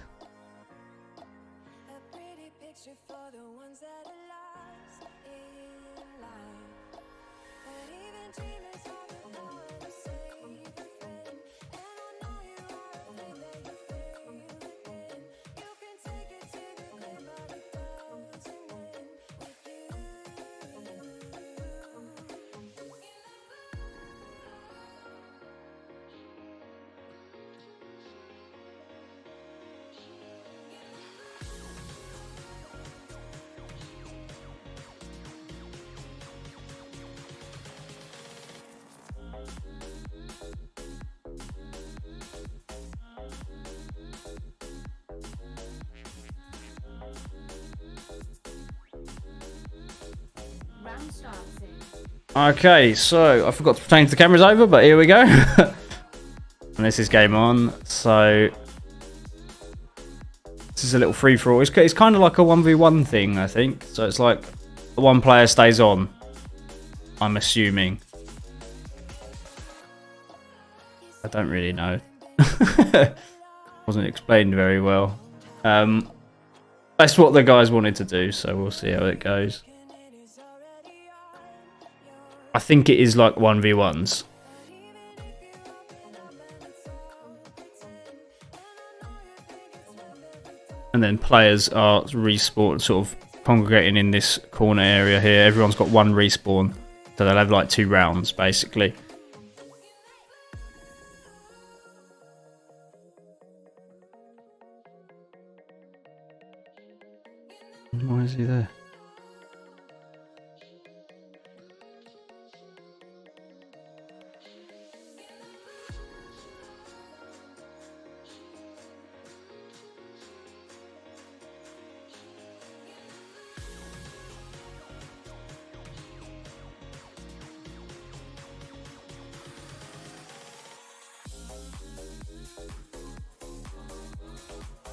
Round starting. Okay, so I forgot to change the cameras over, but here we go. And this is game on. So this is a little free-for-all. It's kind of like a 1v1 thing, I think. So it's like the one player stays on, I'm assuming. I don't really know. Wasn't explained very well. That's what the guys wanted to do, so we'll see how it goes. I think it is like 1v1s. And then players are respawn, sort of congregating in this corner area here. Everyone's got one respawn, so they'll have like 2 rounds basically. Why is he there?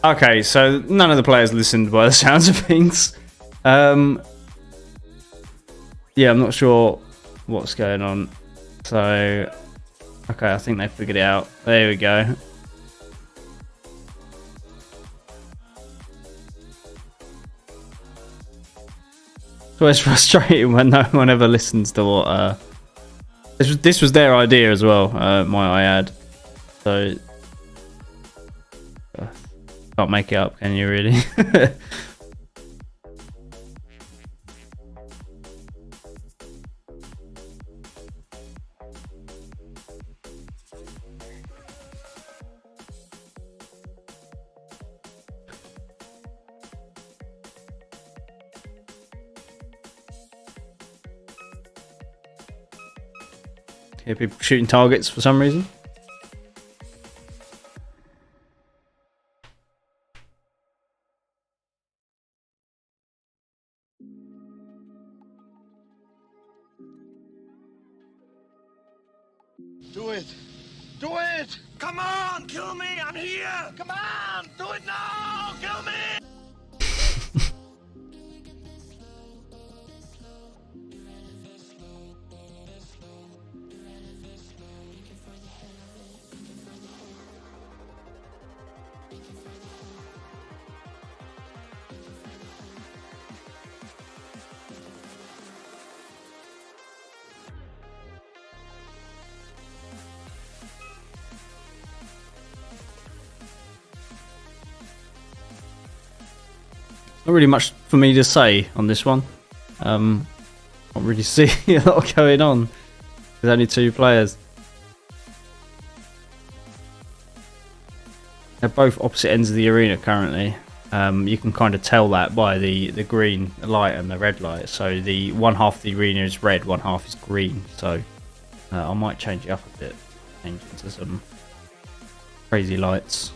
Okay, so none of the players listened by the sounds of things. Yeah, I'm not sure what's going on. So, okay, I think they figured it out. There we go. So it's frustrating when no one ever listens to what... This was their idea as well, might I add. So... Can't make it up, can you really? Hear people shooting targets for some reason. Do it! Do it! Come on, kill me! I'm here! Come on! Do it now! Kill me! Not really much for me to say on this one. Not really see a lot going on. There's only 2 players. They're both opposite ends of the arena currently. You can kind of tell that by the green light and the red light. So the one half of the arena is red, one half is green. So I might change it up a bit. Change it to some crazy lights.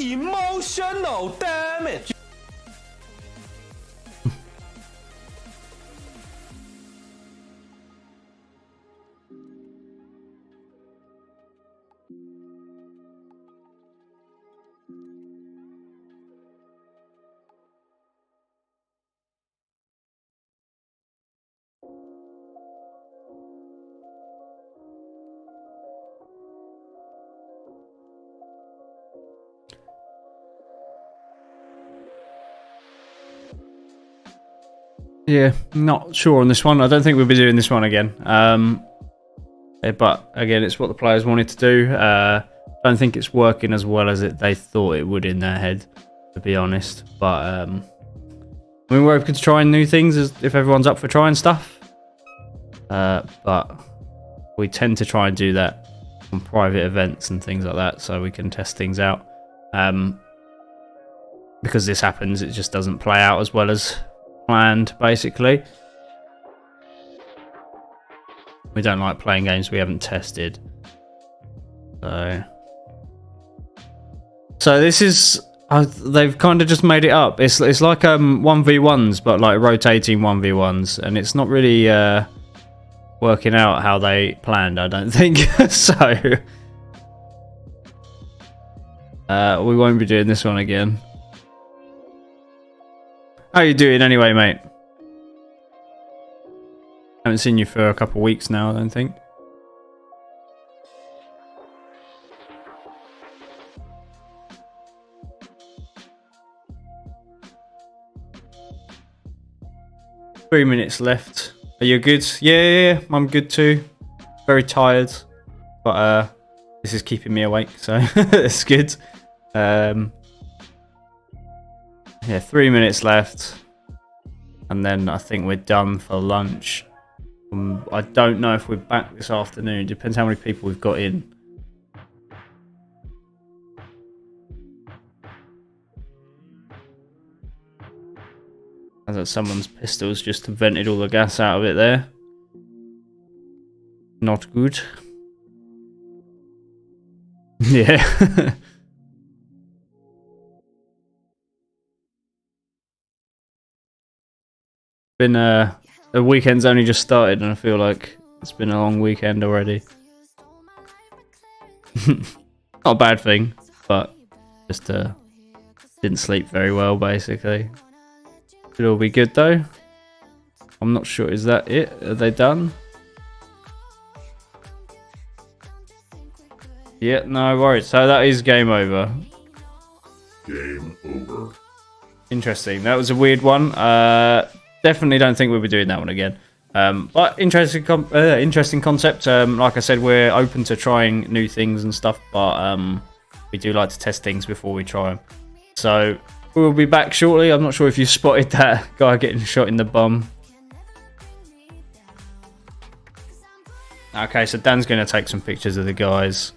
Emotional damage. Yeah, not sure on this one. I don't think we'll be doing this one again. But again, it's what the players wanted to do. I don't think it's working as well as they thought it would in their head, to be honest. But I mean, we're open to trying new things if everyone's up for trying stuff. But we tend to try and do that on private events and things like that, so we can test things out. Because this happens, it just doesn't play out as well as planned, basically. We don't like playing games we haven't tested. So this is they've kind of just made it up. It's like 1v1s, but like rotating 1v1s, and it's not really working out how they planned, I don't think. So we won't be doing this one again. How you doing anyway, mate? Haven't seen you for a couple of weeks now, I don't think. Three minutes left. Are you good? Yeah, I'm good too. Very tired, but this is keeping me awake, so it's good. Yeah, 3 minutes left, and then I think we're done for lunch. I don't know if we're back this afternoon. Depends how many people we've got in. As that someone's pistols just vented all the gas out of it there. Not good. Yeah. Been the weekend's only just started, and I feel like it's been a long weekend already. Not a bad thing, but just didn't sleep very well, basically. Should all be good though. I'm not sure. Is that it? Are they done? Yeah, no worries. So that is game over. Game over. Interesting. That was a weird one. Definitely don't think we'll be doing that one again. But interesting concept. Like I said, we're open to trying new things and stuff, but we do like to test things before we try them. So we'll be back shortly. I'm not sure if you spotted that guy getting shot in the bum. Okay, so Dan's going to take some pictures of the guys.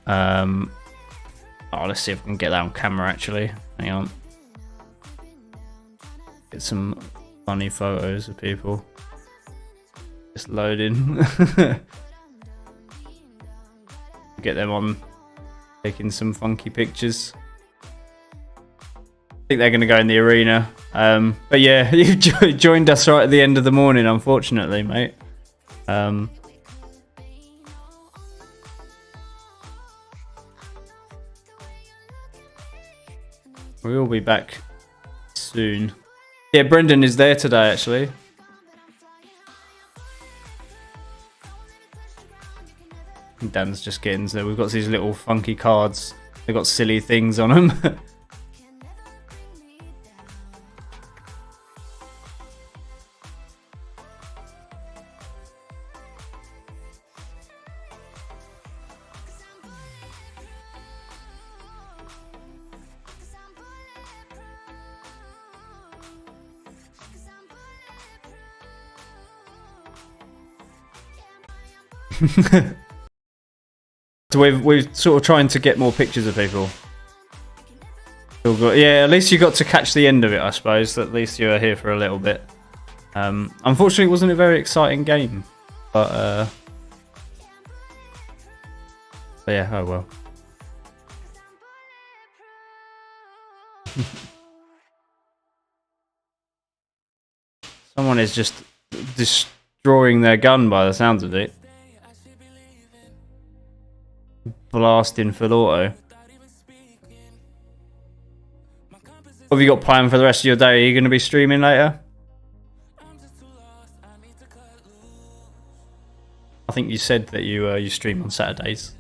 Let's see if we can get that on camera, actually. Hang on. Get some funny photos of people. Just loading. Get them on, taking some funky pictures. I think they're going to go in the arena. But yeah, you joined us right at the end of the morning, unfortunately, mate. We will be back soon. Yeah, Brendan is there today, actually. Dan's just getting there. We've got these little funky cards. They've got silly things on them. So we're sort of trying to get more pictures of people. Yeah, at least you got to catch the end of it, I suppose. At least you were here for a little bit. Unfortunately, it wasn't a very exciting game, but yeah, oh well. is just destroying their gun by the sounds of it. Blasting full auto. What have you got planned for the rest of your day? Are you going to be streaming later? I think you said that you stream on Saturdays.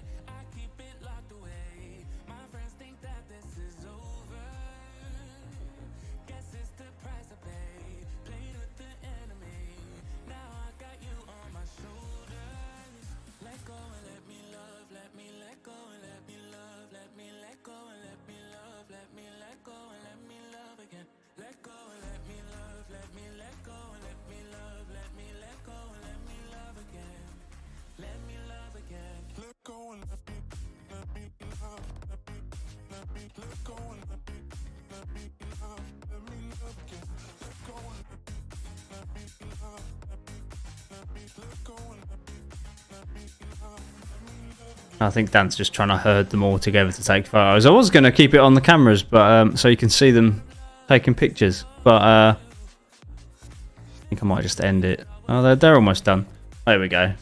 I think Dan's just trying to herd them all together to take photos. I was going to keep it on the cameras, but so you can see them taking pictures. But I think I might just end it. Oh, they're almost done. There we go.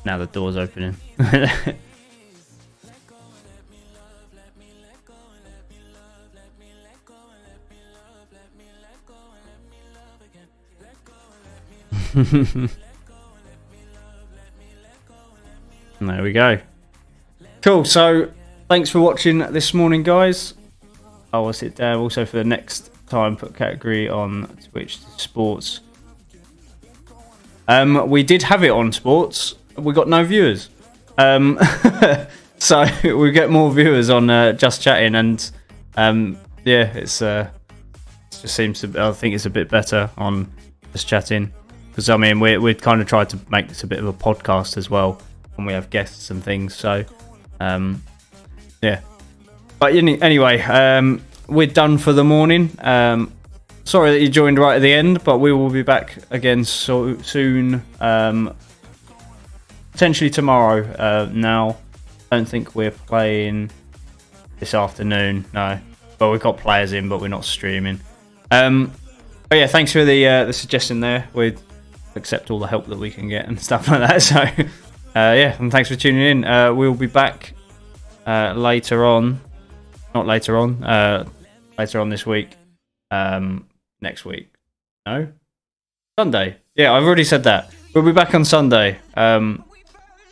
Now the door's opening. There we go. Cool, so thanks for watching this morning, guys. I will sit down also for the next time, put category on Twitch sports. We did have it on sports. We got no viewers. So we get more viewers on just chatting, and yeah, it just seems to. I think it's a bit better on just chatting, because I mean we've kind of tried to make this a bit of a podcast as well, and we have guests and things. So yeah. But anyway, we're done for the morning. Sorry that you joined right at the end, but we will be back again so soon. Potentially tomorrow. Now, I don't think we're playing this afternoon. No, but we've got players in, but we're not streaming. But yeah, thanks for the suggestion there. We accept all the help that we can get and stuff like that. So yeah, and thanks for tuning in. We'll be back later on. Not later on. Later on this week. Next week. No? Sunday. Yeah, I've already said that. We'll be back on Sunday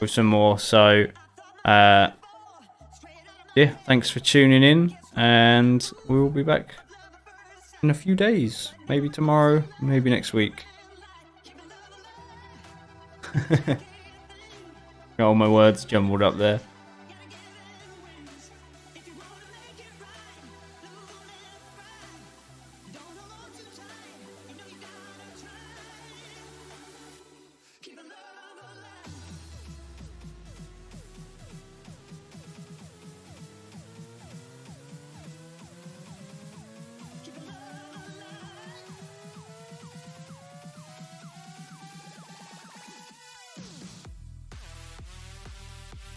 with some more. So, yeah, thanks for tuning in. And we'll be back in a few days. Maybe tomorrow, maybe next week. Got all my words jumbled up there.